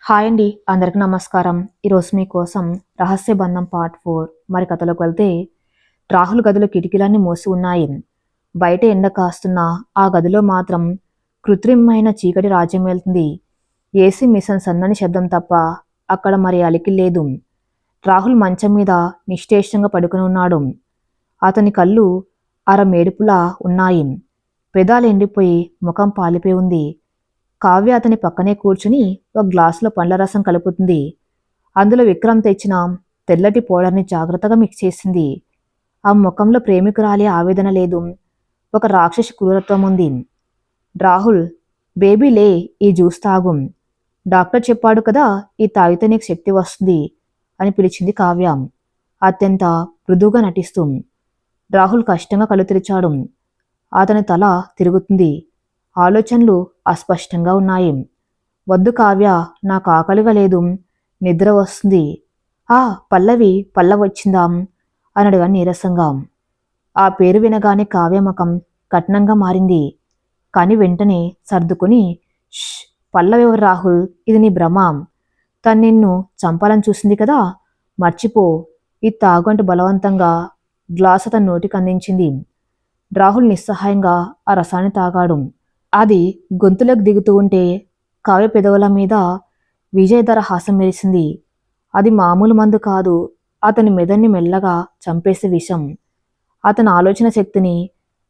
Hi అండి, అందరికి నమస్కారం. ఈరోజు మీకోసం రహస్య బంధం పార్ట్ 4. మరి కథలోకి వెళ్తే, రాహుల్ గదిలో కిటికీలన్నీ మూసి ఉన్నాయి. బయట ఎండ కాస్తున్నా ఆ గదిలో మాత్రం కృత్రిమమైన చీకటి రాజ్యం వెళ్తుంది. ఏసీ మిషన్ సన్నని శబ్దం తప్ప అక్కడ మరి అలికి లేదు. రాహుల్ మంచం మీద నిశ్చేష్టంగా పడుకుని ఉన్నాడు. అతని కళ్ళు మేడుపులా ఉన్నాయి. పెదాలు ఎండిపోయి ముఖం పాలిపోయి ఉంది. కావ్య అతని పక్కనే కూర్చుని ఒక గ్లాసులో పండ్ల రసం కలుపుతుంది. అందులో విక్రమ్ తెచ్చిన తెల్లటి పౌడర్ని జాగ్రత్తగా మిక్స్ చేసింది. ఆ ముఖంలో ప్రేమికురాలి ఆవేదన లేదు, ఒక రాక్షసి క్రూరత్వం ఉంది. రాహుల్, బేబీ లే, ఈ జ్యూస్ తాగు. డాక్టర్ చెప్పాడు కదా, ఈ తాగితే నీకు శక్తి వస్తుంది అని పిలిచింది కావ్య అత్యంత మృదువుగా నటిస్తూ. రాహుల్ కష్టంగా కళ్ళు తెరిచాడు. అతని తల తిరుగుతుంది. ఆలోచనలు అస్పష్టంగా ఉన్నాయి. వద్దు కావ్య, నాకు ఆకలిగా లేదు, నిద్ర వస్తుంది. ఆ పల్లవి వచ్చిందా అని అడిగా నీరసంగా. ఆ పేరు వినగానే కావ్య ముఖం కఠినంగా మారింది. కాని వెంటనే సర్దుకుని, ష్, పల్లవి ఎవరు రాహుల్, ఇది నీ భ్రమ. తను నిన్ను చంపాలని చూసింది కదా, మర్చిపో. ఇది తాగు అంటూ బలవంతంగా గ్లాస్ అతని నోటికి అందించింది. రాహుల్ నిస్సహాయంగా ఆ రసాన్ని తాగాడు. అది గొంతులోకి దిగుతూ ఉంటే కావ్య పెదవుల మీద విజయధర హాసం మెరిసింది. అది మామూలు మందు కాదు, అతని మెదడుని మెల్లగా చంపేసే విషం. అతని ఆలోచన శక్తిని,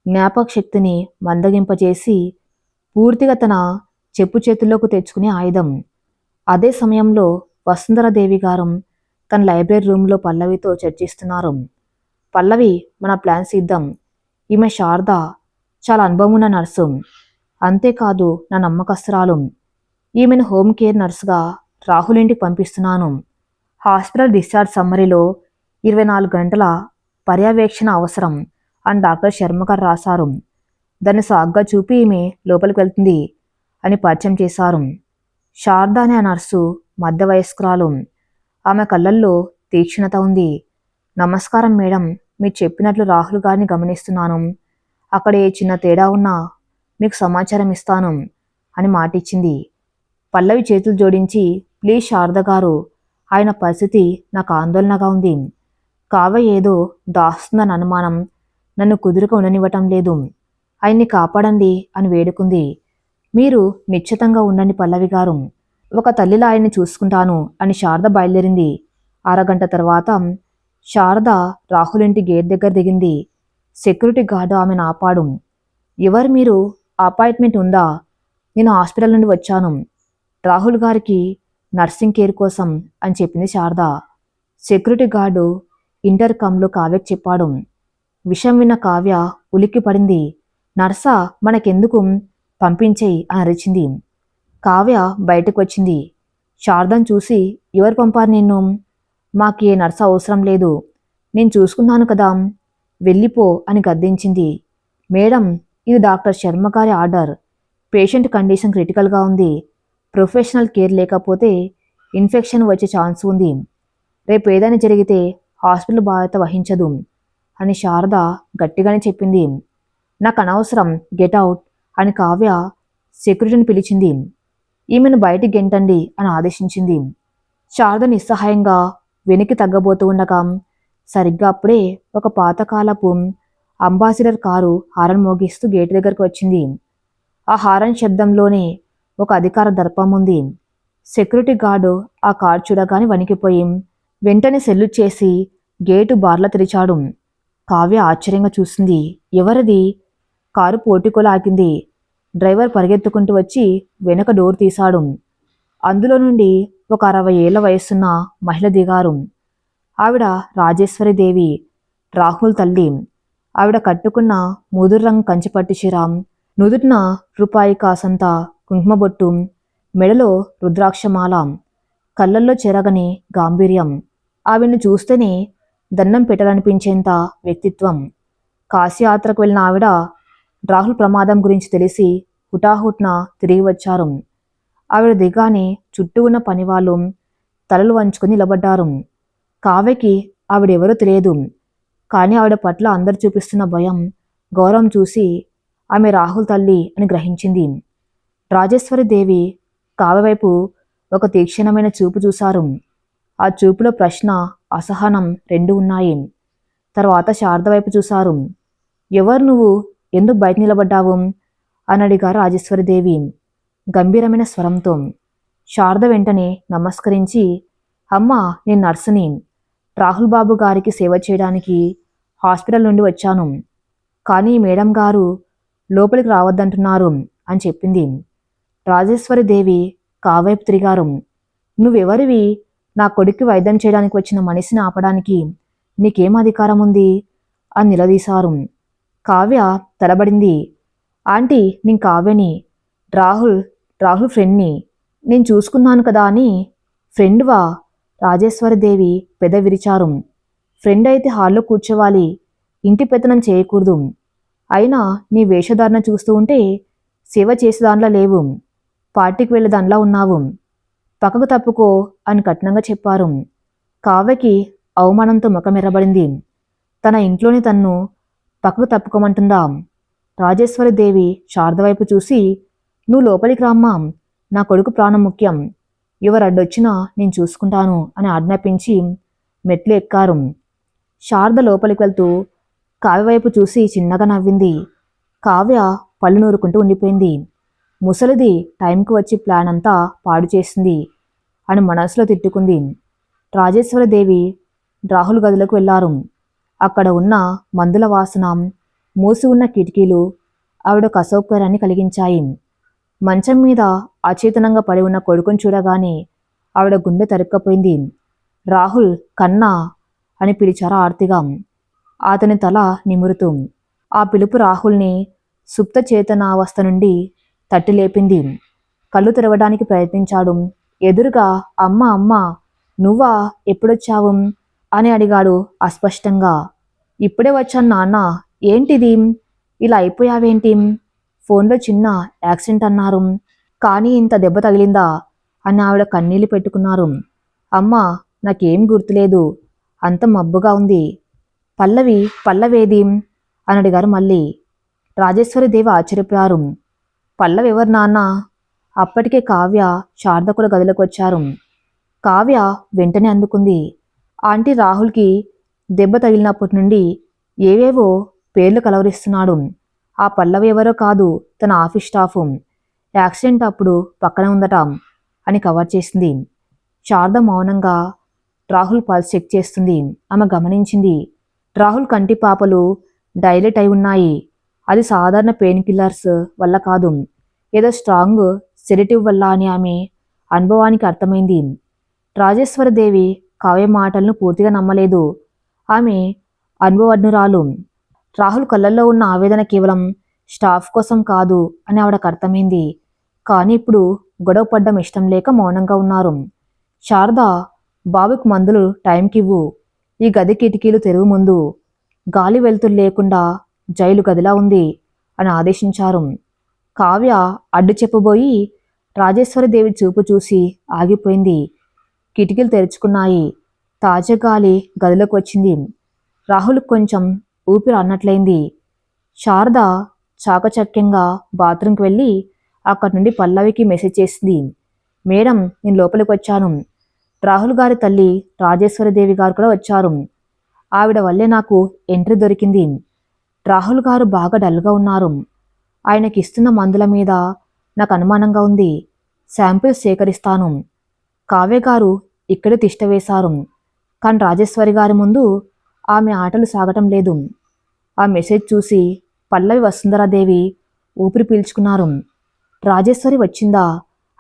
జ్ఞాపక శక్తిని మందగింపచేసి పూర్తిగా తన చెప్పు చేతుల్లోకి తెచ్చుకునే ఆయుధం. అదే సమయంలో వసుంధరాదేవి గారు తన లైబ్రరీ రూమ్లో పల్లవితో చర్చిస్తున్నారు. పల్లవి, మన ప్లాన్ సిద్ధం. ఈమె శారద, చాలా అనుభవం ఉన్న నర్సు. అంతేకాదు నా నమ్మకస్తురాలు. ఈమెను హోమ్ కేర్ నర్సుగా రాహుల్ ఇంటికి పంపిస్తున్నాను. హాస్పిటల్ డిశ్చార్జ్ సమ్మరీలో 24 గంటల పర్యవేక్షణ అవసరం అని డాక్టర్ శర్మ గారు రాశారు. దాన్ని సాగ్గా చూపి ఈమె లోపలికి వెళ్తుంది అని పరిచయం చేశారు. శారద అనే ఆ నర్సు మధ్య వయస్కురాలు. ఆమె కళ్ళల్లో తీక్షణత ఉంది. నమస్కారం మేడం, మీరు చెప్పినట్లు రాహుల్ గారిని గమనిస్తున్నాను. అక్కడ ఏ చిన్న తేడా ఉన్నా మీకు సమాచారం ఇస్తాను అని మాటిచ్చింది. పల్లవి చేతులు జోడించి, ప్లీజ్ శారద గారు, ఆయన పరిస్థితి నాకు ఆందోళనగా ఉంది. కావ్య ఏదో దాస్తుందని అనుమానం నన్ను కుదురుగా ఉండనివ్వటం లేదు. ఆయన్ని కాపాడండి అని వేడుకుంది. మీరు నిశ్చితంగా ఉండండి పల్లవి గారు, ఒక తల్లిలా ఆయన్ని చూసుకుంటాను అని శారద బయలుదేరింది. అరగంట తర్వాత శారద రాహుల్ ఇంటి గేట్ దగ్గర దిగింది. సెక్యూరిటీ గార్డు ఆమెను ఆపాడు. ఎవరు మీరు? అపాయింట్మెంట్ ఉందా? నేను హాస్పిటల్ నుండి వచ్చాను, రాహుల్ గారికి నర్సింగ్ కేర్ కోసం అని చెప్పింది శారద. సెక్యూరిటీ గార్డు ఇంటర్కామ్లో కావ్యకు చెప్పాడు. విషయం విన్న కావ్య ఉలిక్కి పడింది. నర్సా, మనకెందుకు, పంపించేయి అని అరిచింది. కావ్య బయటకు వచ్చింది. శారదను చూసి, ఎవరు పంపారు నిన్ను? మాకే నర్సు అవసరం లేదు, నేను చూసుకున్నాను కదా, వెళ్ళిపో అని గద్దించింది. మేడం, ఇది డాక్టర్ శర్మ గారి ఆర్డర్. పేషెంట్ కండిషన్ క్రిటికల్గా ఉంది. ప్రొఫెషనల్ కేర్ లేకపోతే ఇన్ఫెక్షన్ వచ్చే ఛాన్స్ ఉంది. రేపు ఏదైనా జరిగితే హాస్పిటల్ బాధ్యత వహించదు అని శారద గట్టిగానే చెప్పింది. నాకు అనవసరం, గెట్ అవుట్ అని కావ్య సెక్యూరిటీని పిలిచింది. ఈమెను బయటికి గెంటండి అని ఆదేశించింది. శారద నిస్సహాయంగా వెనక్కి తగ్గబోతూ ఉండగా సరిగ్గా అప్పుడే ఒక పాతకాలపు అంబాసిడర్ కారు హారన్ మోగిస్తూ గేటు దగ్గరకు వచ్చింది. ఆ హారన్ శబ్దంలోనే ఒక అధికార దర్పం ఉంది. సెక్యూరిటీ గార్డు ఆ కారు చూడగానే వణికిపోయి వెంటనే సెల్యూట్ చేసి గేటు బార్లా తెరిచాడు. కావ్య ఆశ్చర్యంగా చూసింది. ఎవరిది? కారు పోర్టికోలో ఆగింది. డ్రైవర్ పరిగెత్తుకుంటూ వచ్చి వెనక డోర్ తీశాడు. అందులో నుండి ఒక 60 ఏళ్ల వయసున్న మహిళ దిగారు. ఆవిడ రాజేశ్వరీదేవి, రాహుల్ తల్లి. ఆవిడ కట్టుకున్న ముదురు రంగు కంచిపట్టు చీర, నుదుటిన రూపాయి కాసంత కుంకుమబొట్టు, మెడలో రుద్రాక్షమాల, కళ్ళల్లో చెరగని గాంభీర్యం. ఆవిడ్ని చూస్తేనే దండం పెట్టాలనిపించేంత వ్యక్తిత్వం. కాశీయాత్రకు వెళ్ళిన ఆవిడ రాహుల్ ప్రమాదం గురించి తెలిసి హుటాహుట్న తిరిగి వచ్చారు. ఆవిడ దిగానే చుట్టూ ఉన్న పనివాళ్ళు తలలు వంచుకొని నిలబడ్డారు. కావ్యకి ఆవిడెవరో తెలియదు, కానీ ఆవిడ పట్ల అందరు చూపిస్తున్న భయం, గౌరవం చూసి ఆమె రాహుల్ తల్లి అని గ్రహించింది. రాజేశ్వరి దేవి కావ్య వైపు ఒక తీక్షణమైన చూపు చూశారు. ఆ చూపులో ప్రశ్న, అసహనం రెండూ ఉన్నాయి. తర్వాత శారద వైపు చూశారు. ఎవరు నువ్వు? ఎందుకు బయట నిలబడ్డావు? అని అడిగారు రాజేశ్వరిదేవి గంభీరమైన స్వరంతో. శారద వెంటనే నమస్కరించి, అమ్మా, నేను నర్సుని. రాహుల్ బాబు గారికి సేవ చేయడానికి హాస్పిటల్ నుండి వచ్చాను. కానీ మేడం గారు లోపలికి రావద్దంటున్నారు అని చెప్పింది. రాజేశ్వరిదేవి కావైపు తిరిగారు. నువ్వెవరివి? నా కొడుక్కి వైద్యం చేయడానికి వచ్చిన మనిషిని ఆపడానికి నీకేం అధికారం ఉంది అని నిలదీశారు. కావ్య తలబడింది. ఆంటీ, నేను కావ్యని, రాహుల్ రాహుల్ ఫ్రెండ్ని. నేను చూసుకున్నాను కదా అని. ఫ్రెండ్వా? రాజేశ్వరిదేవి పెద విరిచారు. ఫ్రెండ్ అయితే హాల్లో కూర్చోవాలి, ఇంటి పెత్తనం చేయకూడదు. అయినా నీ వేషధారణ చూస్తూ ఉంటే సేవ చేసేదానిలా లేవు, పార్టీకి వెళ్ళేదానిలా ఉన్నావు. పక్కకు తప్పుకో అని కఠినంగా చెప్పారు. కావ్యకి అవమానంతో ముఖమెర్రబడింది. తన ఇంట్లోని తన్ను పక్కకు తప్పుకోమంటుందా? రాజేశ్వరిదేవి శారద వైపు చూసి, నువ్వు లోపలికి రామ్మా, నా కొడుకు ప్రాణం ముఖ్యం. ఎవరు అడ్డొచ్చినా నేను చూసుకుంటాను అని ఆజ్ఞాపించి మెట్లు ఎక్కారు. శారద లోపలికి వెళ్తూ కావ్య వైపు చూసి చిన్నగా నవ్వింది. కావ్య పళ్ళు నూరుకుంటూ ఉండిపోయింది. ముసలిది టైంకి వచ్చి ప్లాన్ అంతా పాడు చేసింది అని మనసులో తిట్టుకుంది. రాజేశ్వరదేవి రాహుల్ గదిలోకి వెళ్లారు. అక్కడ ఉన్న మందుల వాసన, మూసి ఉన్న కిటికీలు ఆవిడకు అసౌకర్యాన్ని కలిగించాయి. మంచం మీద అచేతనంగా పడి ఉన్న కొడుకుని చూడగానే ఆవిడ గుండె తరుక్కపోయింది. రాహుల్, కన్నా అని పిలిచారు ఆర్తిగా, అతని తల నిమురుతూ. ఆ పిలుపు రాహుల్ని సుప్త చేతనావస్థ నుండి తట్టి లేపింది. కళ్ళు తెరవడానికి ప్రయత్నించాడు. ఎదురుగా అమ్మ, అమ్మ, నువ్వా? ఎప్పుడొచ్చావు అని అడిగాడు అస్పష్టంగా. ఇప్పుడే వచ్చాను నాన్న. ఏంటిది? ఇలా అయిపోయావేంటి? ఫోన్లో చిన్న యాక్సిడెంట్ అన్నారు, కానీ ఇంత దెబ్బ తగిలిందా అని ఆవిడ కన్నీళ్లు పెట్టుకున్నారు. అమ్మా, నాకేం గుర్తులేదు, అంత మబ్బుగా ఉంది. పల్లవేది అని అడిగారు మళ్ళీ. రాజేశ్వరిదేవి ఆశ్చర్యపోయారు. పల్లవి ఎవరు నాన్న? అప్పటికే కావ్య, శారద కూడా గదిలోకి వచ్చారు. కావ్య వెంటనే అందుకుంది. ఆంటీ, రాహుల్కి దెబ్బ తగిలినప్పటి నుండి ఏవేవో పేర్లు కలవరిస్తున్నాడు. ఆ పల్లవి ఎవరో కాదు, తన ఆఫీస్ స్టాఫ్. యాక్సిడెంట్ అప్పుడు పక్కన ఉందట అని కవర్ చేసింది. శారద మౌనంగా రాహుల్ పల్స్ చెక్ చేస్తుంది. ఆమె గమనించింది, రాహుల్ కంటి పాపలు డైలేట్ అయి ఉన్నాయి. అది సాధారణ పెయిన్ కిల్లర్స్ వల్ల కాదు, ఏదో స్ట్రాంగ్ సెడేటివ్ వల్ల అని ఆమె అనుభవానికి అర్థమైంది. రాజేశ్వరదేవి కావ్య మాటలను పూర్తిగా నమ్మలేదు. ఆమె అనుభవజ్ఞురాలు. రాహుల్ కళ్ళల్లో ఉన్న ఆవేదన కేవలం స్టాఫ్ కోసం కాదు అని ఆవిడకు అర్థమైంది. కానీ ఇప్పుడు గొడవ పడ్డం ఇష్టం లేక మౌనంగా ఉన్నారు. శారద, బాబుకి మందులు టైంకివ్వు. ఈ గది కిటికీలు తెరువు ముందు. గాలి వెలుతురు లేకుండా జైలు గదిలా ఉంది అని ఆదేశించారు. కావ్య అడ్డు చెప్పబోయి రాజేశ్వరిదేవి చూపు చూసి ఆగిపోయింది. కిటికీలు తెరుచుకున్నాయి. తాజా గాలి గదిలోకి వచ్చింది. రాహుల్ కొంచెం ఊపిరి అన్నట్లయింది. శారద చాకచక్యంగా బాత్రూంకి వెళ్ళి అక్కడి నుండి పల్లవికి మెసేజ్ చేసింది. మేడం, నేను లోపలికి వచ్చాను. రాహుల్ గారి తల్లి రాజేశ్వరిదేవి గారు కూడా వచ్చారు. ఆవిడ వల్లే నాకు ఎంట్రీ దొరికింది. రాహుల్ గారు బాగా డల్గా ఉన్నారు. ఆయనకి ఇస్తున్న మందుల మీద నాకు అనుమానంగా ఉంది. శాంపిల్స్ సేకరిస్తాను. కావ్య గారు ఇక్కడే తిష్టవేశారు. కానీ రాజేశ్వరి గారి ముందు ఆమె ఆటలు సాగటం లేదు. ఆ మెసేజ్ చూసి పల్లవి, వసుంధరాదేవి ఊపిరి పీల్చుకున్నారు. రాజేశ్వరి వచ్చిందా?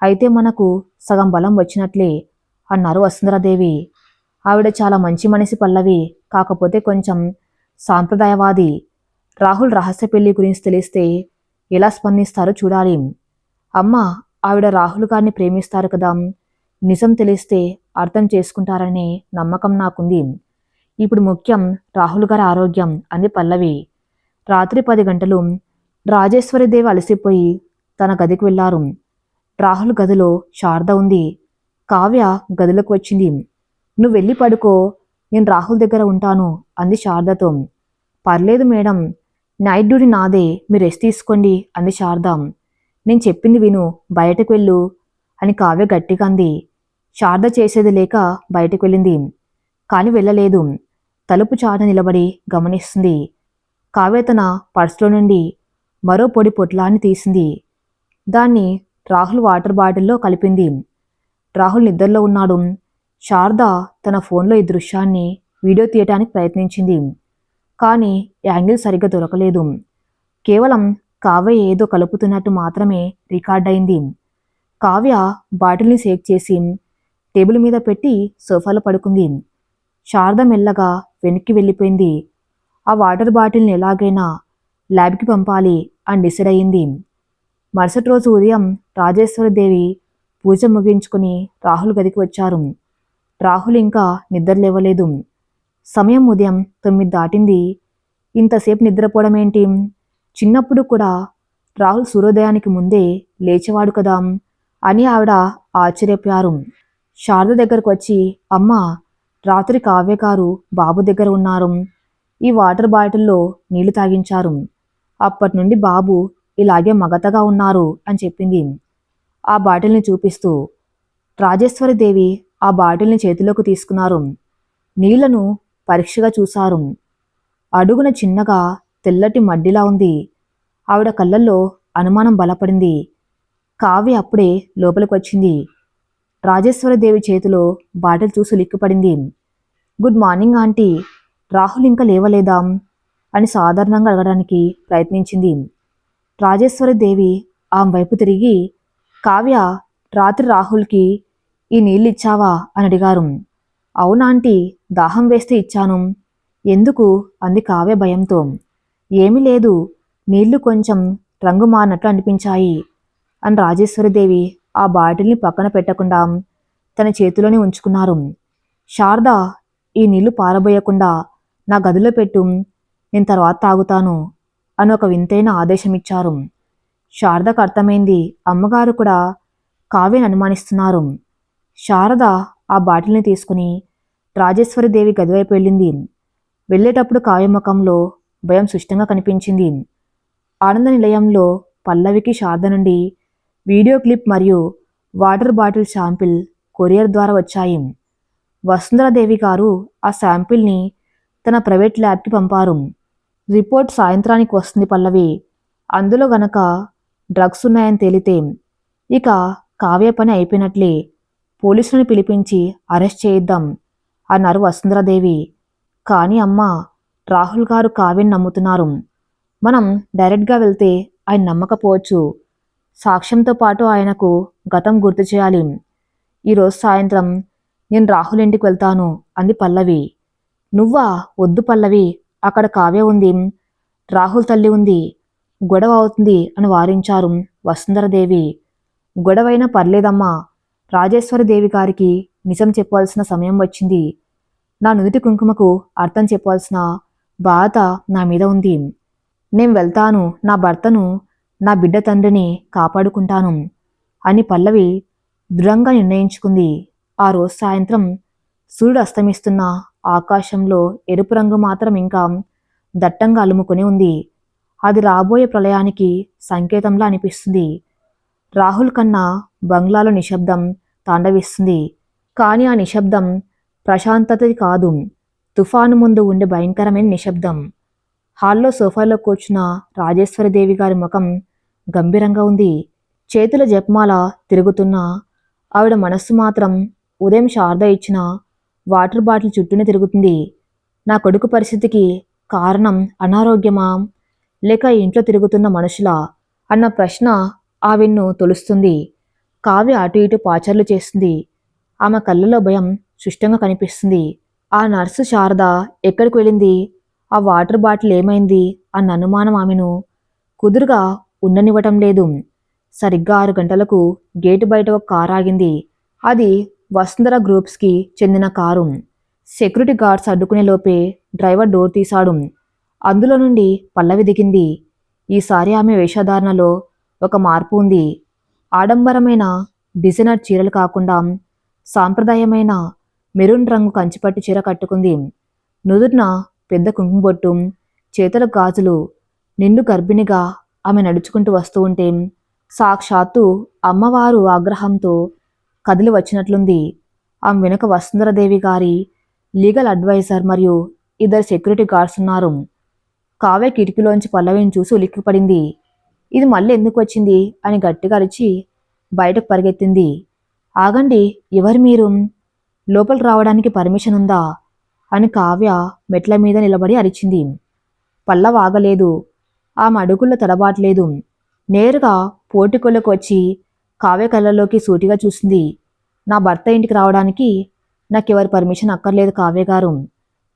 అయితే మనకు సగం బలం వచ్చినట్లే అన్నారు వసుంధరాదేవి. ఆవిడ చాలా మంచి మనిషి పల్లవి, కాకపోతే కొంచెం సాంప్రదాయవాది. రాహుల్ రహస్య పెళ్లి గురించి తెలిస్తే ఎలా స్పందిస్తారో చూడాలి. అమ్మ, ఆవిడ రాహుల్ గారిని ప్రేమిస్తారు కదా, నిజం తెలిస్తే అర్థం చేసుకుంటారనే నమ్మకం నాకుంది. ఇప్పుడు ముఖ్యం రాహుల్ గారి ఆరోగ్యం అంది పల్లవి. రాత్రి 10 గంటలు. రాజేశ్వరిదేవి అలసిపోయి తన గదికి వెళ్లారు. రాహుల్ గదిలో శారద ఉంది. కావ్య గదిలోకి వచ్చింది. నువ్వు వెళ్ళి పడుకో, నేను రాహుల్ దగ్గర ఉంటాను అంది శారదతో. పర్లేదు మేడం, నైట్ డ్యూటీ నాదే, మీరు రెస్ట్ తీసుకోండి అంది శారద. నేను చెప్పింది విను, బయటకు వెళ్ళు అని కావ్య గట్టిగా అంది. శారద చేసేది లేక బయటకు వెళ్ళింది. కాని వెళ్ళలేదు. తలుపు చాట నిలబడి గమనిస్తుంది. కావ్య తన పర్సులో నుండి మరో పొడి పొట్లాన్ని తీసింది. దాన్ని రాహుల్ వాటర్ బాటిల్లో కలిపింది. రాహుల్ నిద్రలో ఉన్నాడు. శారద తన ఫోన్లో ఈ దృశ్యాన్ని వీడియో తీయటానికి ప్రయత్నించింది. కానీ యాంగిల్ సరిగ్గా దొరకలేదు. కేవలం కావ్య ఏదో కలుపుతున్నట్టు మాత్రమే రికార్డ్ అయింది. కావ్య బాటిల్ని షేక్ చేసి టేబుల్ మీద పెట్టి సోఫాలో పడుకుంది. శారద మెల్లగా వెనక్కి వెళ్ళిపోయింది. ఆ వాటర్ బాటిల్ని ఎలాగైనా ల్యాబ్కి పంపాలి అని డిసైడ్ అయ్యింది. మరుసటి రోజు ఉదయం రాజేశ్వరిదేవి పూజ ముగించుకుని రాహుల్ గదికి వచ్చారు. రాహుల్ ఇంకా నిద్ర లేవలేదు. సమయం ఉదయం 9 దాటింది. ఇంతసేపు నిద్రపోవడం ఏంటి? చిన్నప్పుడు కూడా రాహుల్ సూర్యోదయానికి ముందే లేచేవాడు కదా అని ఆవిడ ఆశ్చర్యపోయారు. శారద దగ్గరకు వచ్చి, అమ్మా, రాత్రి కావ్య గారు బాబు దగ్గర ఉన్నారు. ఈ వాటర్ బాటిల్లో నీళ్లు తాగించారు. అప్పటి నుండి బాబు ఇలాగే మగతగా ఉన్నారు అని చెప్పింది ఆ బాటిల్ని చూపిస్తూ. రాజేశ్వరిదేవి ఆ బాటిల్ని చేతిలోకి తీసుకున్నారు. నీళ్లను పరీక్షగా చూశారు. అడుగున చిన్నగా తెల్లటి మడ్డిలా ఉంది. ఆవిడ కళ్ళల్లో అనుమానం బలపడింది. కావ్య అప్పుడే లోపలికి వచ్చింది. రాజేశ్వరిదేవి చేతిలో బాటిల్ చూసి లిక్కిపడింది. గుడ్ మార్నింగ్ ఆంటీ, రాహుల్ ఇంకా లేవలేదా అని సాధారణంగా అడగడానికి ప్రయత్నించింది. రాజేశ్వరిదేవి ఆమె వైపు తిరిగి, కావ్య, రాత్రి రాహుల్కి ఈ నీళ్ళు ఇచ్చావా అని అడిగారు. అవునాంటీ, దాహం వేస్తే ఇచ్చాను. ఎందుకు అంది కావ్య భయంతో. ఏమీ లేదు, నీళ్లు కొంచెం రంగు మారినట్లు అనిపించాయి అని రాజేశ్వరిదేవి ఆ బాటిల్ని పక్కన పెట్టకుండా తన చేతిలోనే ఉంచుకున్నారు. శారద, ఈ నీళ్లు పారబోయకుండా నా గదిలో పెట్టు, నేను తర్వాత తాగుతాను అని ఒక వింతైన ఆదేశమిచ్చారు. శారదకు అర్థమైంది అమ్మగారు కూడా కావ్యని అనుమానిస్తున్నారు. శారద ఆ బాటిల్ని తీసుకుని రాజేశ్వరిదేవి గదివైపు వెళ్ళింది. వెళ్ళేటప్పుడు కావ్య ముఖంలో భయం స్పష్టంగా కనిపించింది. ఆనంద నిలయంలో పల్లవికి శారద నుండి వీడియో క్లిప్ మరియు వాటర్ బాటిల్ శాంపిల్ కొరియర్ ద్వారా వచ్చాయి. వసుంధరాదేవి గారు ఆ శాంపిల్ని తన ప్రైవేట్ ల్యాబ్కి పంపారు. రిపోర్ట్ సాయంత్రానికి వస్తుంది పల్లవి. అందులో గనక డ్రగ్స్ ఉన్నాయని తేలితే ఇక కావ్య పని అయిపోయినట్లే. పోలీసులను పిలిపించి అరెస్ట్ చేయిద్దాం అన్నారు వసుంధరాదేవి. కానీ అమ్మా, రాహుల్ గారు కావ్యని నమ్ముతున్నారు. మనం డైరెక్ట్గా వెళ్తే ఆయన నమ్మకపోవచ్చు. సాక్ష్యంతో పాటు ఆయనకు గతం గుర్తు చేయాలి. ఈరోజు సాయంత్రం నేను రాహుల్ ఇంటికి వెళ్తాను అంది పల్లవి. నువ్వా? వద్దు పల్లవి, అక్కడ కావ్య ఉంది, రాహుల్ తల్లి ఉంది, గొడవ అవుతుంది అని వారించారు వసుంధరాదేవి. గొడవైనా పర్లేదమ్మా, రాజేశ్వరిదేవి గారికి నిజం చెప్పాల్సిన సమయం వచ్చింది. నా నుదుటి కుంకుమకు అర్థం చెప్పాల్సిన బాధ నా మీద ఉంది. నేను వెళ్తాను, నా భర్తను, నా బిడ్డ తండ్రిని కాపాడుకుంటాను అని పల్లవి దృఢంగా నిర్ణయించుకుంది. ఆ రోజు సాయంత్రం సూర్యుడు అస్తమిస్తున్న ఆకాశంలో ఎరుపు రంగు మాత్రం ఇంకా దట్టంగా అలుముకొని ఉంది. అది రాబోయే ప్రళయానికి సంకేతంలా అనిపిస్తుంది. రాహుల్ కన్నా బంగ్లాలో నిశ్శబ్దం తాండవిస్తుంది. కానీ ఆ నిశ్శబ్దం ప్రశాంతతది కాదు, తుఫాను ముందు ఉండే భయంకరమైన నిశ్శబ్దం. హాల్లో సోఫాలో కూర్చున్న రాజేశ్వరిదేవి గారి ముఖం గంభీరంగా ఉంది. చేతుల జపమాల తిరుగుతున్న ఆవిడ మనస్సు మాత్రం ఉదయం శారద ఇచ్చిన వాటర్ బాటిల్ చుట్టూనే తిరుగుతుంది. నా కొడుకు పరిస్థితికి కారణం అనారోగ్యమా, లేక ఇంట్లో తిరుగుతున్న మనుషులా అన్న ప్రశ్న ఆవిన్ను తొలుస్తుంది. కావ్య అటు ఇటు పాచర్లు చేస్తుంది. ఆమె కళ్ళలో భయం స్పష్టంగా కనిపిస్తుంది. ఆ నర్సు శారద ఎక్కడికి వెళ్ళింది, ఆ వాటర్ బాటిల్ ఏమైంది అన్న అనుమానం ఆమెను కుదురుగా ఉండనివ్వటం లేదు. సరిగ్గా 6 గంటలకు గేటు బయట ఒక కారు ఆగింది. అది వసుంధర గ్రూప్స్కి చెందిన కారు. సెక్యూరిటీ గార్డ్స్ అడ్డుకునే లోపే డ్రైవర్ డోర్ తీశాడు. అందులో నుండి పల్లవి దిగింది. ఈసారి ఆమె వేషధారణలో ఒక మార్పు ఉంది. ఆడంబరమైన డిజైనర్ చీరలు కాకుండా సాంప్రదాయమైన మెరూన్ రంగు కంచిపట్టు చీర కట్టుకుంది. నుదుటిన పెద్ద కుంకుమ బొట్టు, చేతుల గాజులు. నిండు గర్భిణిగా ఆమె నడుచుకుంటూ వస్తూ ఉంటే సాక్షాత్తు అమ్మవారు ఆగ్రహంతో కదిలి వచ్చినట్లుంది. ఆమె వెనుక వసుంధరదేవి గారి లీగల్ అడ్వైజర్ మరియు ఇద్దరు సెక్యూరిటీ గార్డ్స్ ఉన్నారు. కావ్య కిటికీలోంచి పల్లవిని చూసి ఉలిక్కిపడింది. ఇది మళ్ళీ ఎందుకు వచ్చింది అని గట్టిగా అరిచి బయటకు పరిగెత్తింది. ఆగండి, ఎవరు మీరు? లోపల రావడానికి పర్మిషన్ ఉందా అని కావ్య మెట్ల మీద నిలబడి అరిచింది. పల్లవి ఆగలేదు. ఆమె అడుగుల్లో తడబాట్లేదు. నేరుగా పోర్టికోలోకి వచ్చి కావ్య కళ్ళలోకి సూటిగా చూసింది. నా భర్త ఇంటికి రావడానికి నాకెవరి పర్మిషన్ అక్కర్లేదు కావ్య గారు.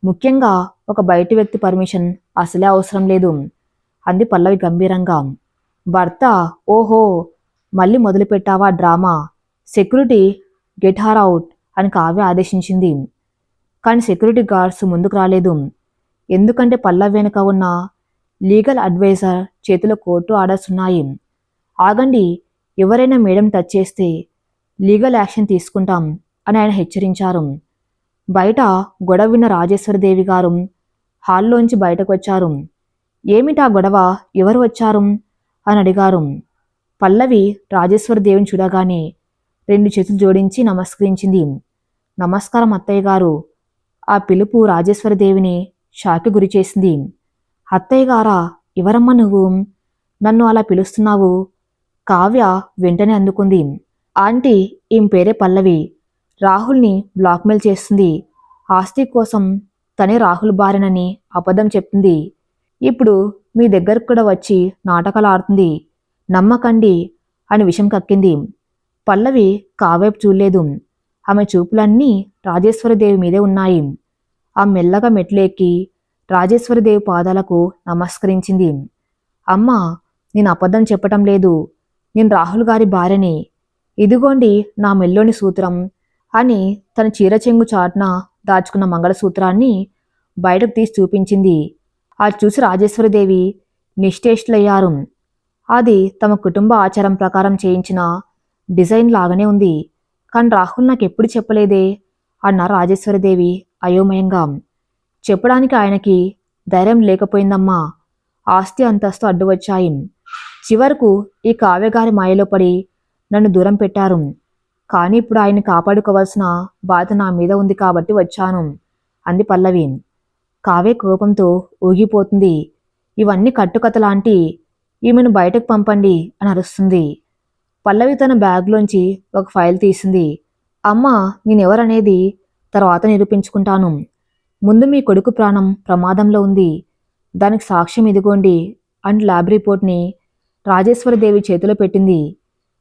ముఖ్యంగా ఒక బయటి వ్యక్తి పర్మిషన్ అసలే అవసరం లేదు అంది పల్లవి గంభీరంగా. భర్త? ఓహో, మళ్ళీ మొదలుపెట్టావా drama? Security, get her out అని కావ్య ఆదేశించింది. కానీ సెక్యూరిటీ గార్డ్స్ ముందుకు రాలేదు. ఎందుకంటే పల్లవి వెనుక ఉన్న లీగల్ అడ్వైజర్ చేతిలో కోర్టు ఆర్డర్స్ ఉన్నాయి. ఆగండి, ఎవరైనా మేడం టచ్ చేస్తే లీగల్ యాక్షన్ తీసుకుంటాం అని ఆయన హెచ్చరించారు. బయట గొడవ విన్న రాజేశ్వరదేవి గారు హాల్లోంచి బయటకు వచ్చారు. ఏమిటా గొడవ? ఎవరు వచ్చారు అని అడిగారు. పల్లవి రాజేశ్వరదేవిని చూడగానే 2 చేతులు జోడించి నమస్కరించింది. నమస్కారం అత్తయ్య గారు. ఆ పిలుపు రాజేశ్వరదేవిని షాక్కి గురిచేసింది. అత్తయ్య గారా? ఎవరమ్మా నువ్వు? నన్ను అలా పిలుస్తున్నావు? కావ్య వెంటనే అందుకుంది. ఆంటీ, ఈమె పేరే పల్లవి. రాహుల్ని బ్లాక్మెయిల్ చేస్తుంది. ఆస్తి కోసం తనే రాహుల్ భార్యనని అబద్ధం చెప్తుంది. ఇప్పుడు మీ దగ్గరకు కూడా వచ్చి నాటకాలు ఆడుతుంది. నమ్మకండి అని విషం కక్కింది. పల్లవి కావ్యపు చూడలేదు. ఆమె చూపులన్నీ రాజేశ్వరదేవి మీదే ఉన్నాయి. ఆ మెల్లగా మెట్లు ఎక్కి రాజేశ్వరదేవి పాదాలకు నమస్కరించింది. అమ్మా, నేను అబద్ధం చెప్పటం లేదు. నేను రాహుల్ గారి భార్యని. ఇదిగోండి నా మెల్లోని సూత్రం అని తన చీర చెంగు చాటున దాచుకున్న మంగళసూత్రాన్ని బయటకు తీసి చూపించింది. అది చూసి రాజేశ్వరదేవి నిశ్చేష్టులయ్యారు. అది తమ కుటుంబ ఆచారం ప్రకారం చేయించిన డిజైన్ లాగానే ఉంది. కానీ రాహుల్ నాకెప్పుడు చెప్పలేదే అన్నారు రాజేశ్వరదేవి అయోమయంగా. చెప్పడానికి ఆయనకి ధైర్యం లేకపోయిందమ్మా. ఆస్తి అంతస్తు అడ్డు వచ్చాయి. చివరకు ఈ కావ్యగారి మాయలో పడి నన్ను దూరం పెట్టారు. కానీ ఇప్పుడు ఆయన్ని కాపాడుకోవాల్సిన బాధ నా మీద ఉంది కాబట్టి వచ్చాను అంది పల్లవి. కావ్య కోపంతో ఊగిపోతుంది. ఇవన్నీ కట్టుకథలాంటి, ఈమెను బయటకు పంపండి అని అరుస్తుంది. పల్లవి తన బ్యాగ్లోంచి ఒక ఫైల్ తీసింది. అమ్మా, నేనెవరనేది తర్వాత నిరూపించుకుంటాను. ముందు మీ కొడుకు ప్రాణం ప్రమాదంలో ఉంది. దానికి సాక్ష్యం ఇదిగోండి అండ్ ల్యాబ్ రిపోర్ట్ని రాజేశ్వరదేవి చేతిలో పెట్టింది.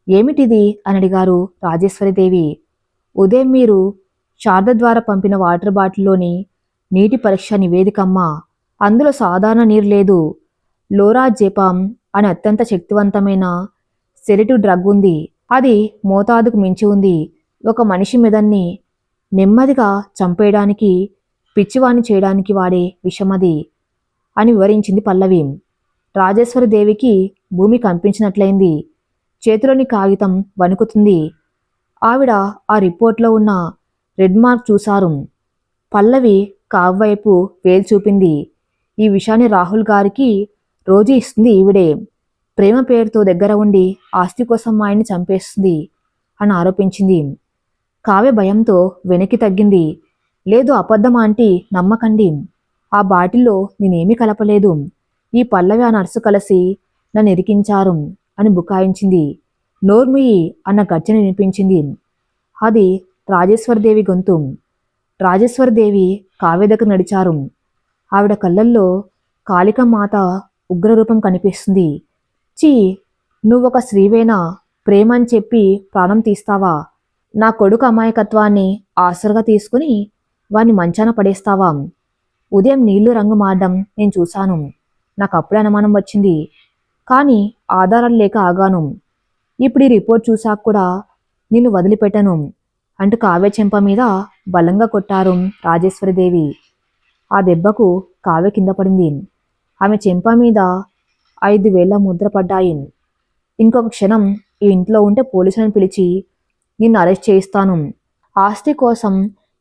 ఏమిటిది అని అడిగారు రాజేశ్వరదేవి. ఉదయం మీరు శారద ద్వారా పంపిన వాటర్ బాటిల్లోని నీటి పరీక్ష నివేదికమ్మా. అందులో సాధారణ నీరు లేదు. లోరాజెపామ్ అనే అత్యంత శక్తివంతమైన సెడేటివ్ డ్రగ్ ఉంది. అది మోతాదుకు మించి ఉంది. ఒక మనిషి మెదన్ని నెమ్మదిగా చంపేయడానికి, పిచ్చివాణ్ణి చేయడానికి వాడే విషమది అని వివరించింది పల్లవి. రాజేశ్వరదేవికి భూమి కంపించినట్లయింది. చేతిలోని కాగితం వణుకుతుంది. ఆవిడ ఆ రిపోర్ట్లో ఉన్న రెడ్ మార్క్ చూశారు. పల్లవి కావ్వైపు వేలు చూపింది. ఈ విషయాన్ని రాహుల్ గారికి రోజు ఇస్తుంది ఈవిడే. ప్రేమ పేరుతో దగ్గర ఉండి ఆస్తి కోసం ఆయన్ని చంపేస్తుంది అని ఆరోపించింది. కావ్య భయంతో వెనక్కి తగ్గింది. లేదు, అబద్ధం ఆంటీ, నమ్మకండి. ఆ బాటిల్లో నేనేమీ కలపలేదు. ఈ పల్లవి ఆ నర్సు కలిసి నన్ను ఇరికించారు అని బుకాయించింది. నోర్ముయి అన్న గర్జన వినిపించింది. అది రాజేశ్వరదేవి గొంతు. రాజేశ్వరదేవి కావ్య దగ్గర నడిచారు. ఆవిడ కళ్ళల్లో కాళికామాత ఉగ్రరూపం కనిపిస్తుంది. చీ, నువ్వొక స్త్రీవేనా? ప్రేమ అని చెప్పి ప్రాణం తీస్తావా? నా కొడుకు అమాయకత్వాన్ని ఆసరగా తీసుకుని వాణ్ణి మంచాన పడేస్తావా? ఉదయం నీళ్లు రంగు మారడం నేను చూశాను. నాకు అప్పుడే అనుమానం వచ్చింది. కానీ ఆధారాలు లేక ఆగాను. ఇప్పుడు ఈ రిపోర్ట్ చూశాక కూడా నిన్ను వదిలిపెట్టను అంటూ కావ్య చెంప మీద బలంగా కొట్టారు రాజేశ్వరదేవి. ఆ దెబ్బకు కావ్య కింద పడింది. ఆమె చెంప మీద 5 వేళ్ల ముద్ర పడ్డాయి. ఇంకొక క్షణం ఈ ఇంట్లో ఉంటే పోలీసులను పిలిచి నిన్ను అరెస్ట్ చేయిస్తాను. ఆస్తి కోసం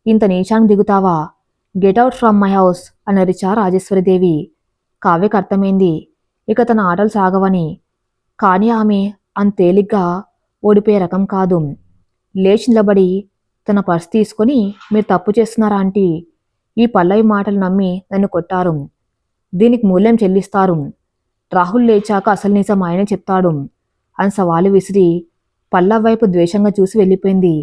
ఇంత నీచానికి దిగుతావా? Get out from my house అని అరిచా రాజేశ్వరదేవి. కావ్యకు అర్థమైంది ఇక తన ఆటలు సాగవని. కానీ ఆమె అంత తేలిగ్గా ఓడిపోయే రకం కాదు. లేచి నిలబడి తన పర్స్ తీసుకొని, మీరు తప్పు చేస్తున్నారా ఆంటీ? ఈ పల్లవి మాటలు నమ్మి నన్ను కొట్టారు. దీనికి మూల్యం చెల్లిస్తారు. రాహుల్ లేచాక అసలు నిజం ఆయనే చెప్తాడు అని సవాలు విసిరి పల్లవ్ వైపు ద్వేషంగా చూసి వెళ్ళిపోయింది.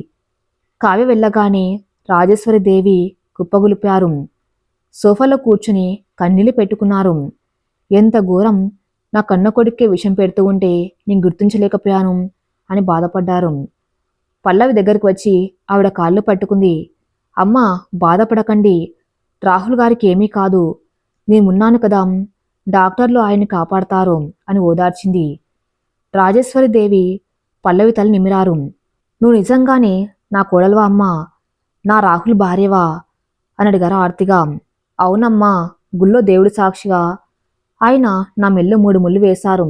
కావ్య వెళ్ళగానే రాజేశ్వరి దేవి కుప్పగులిపారు. సోఫాలో కూర్చుని కన్నీళ్లు పెట్టుకున్నారు. ఎంత ఘోరం! నా కన్న కొడుక్కే విషం పెడుతూ ఉంటే నేను గుర్తించలేకపోయాను అని బాధపడ్డారు. పల్లవి దగ్గరికి వచ్చి ఆవిడ కాళ్ళు పట్టుకుంది. అమ్మా, బాధపడకండి. రాహుల్ గారికి ఏమీ కాదు. నేనున్నాను కదా, డాక్టర్లు ఆయన్ని కాపాడతారు అని ఓదార్చింది. రాజేశ్వరి దేవి పల్లవి తల నిమిరారు. నువ్వు నిజంగానే నా కోడలువా అమ్మా? నా రాహుల్ భార్యవా అని అడిగారు ఆర్తిగా. అవునమ్మా, గుళ్ళో దేవుడి సాక్షిగా ఆయన నా మెల్లో 3 ముళ్ళు వేశారు.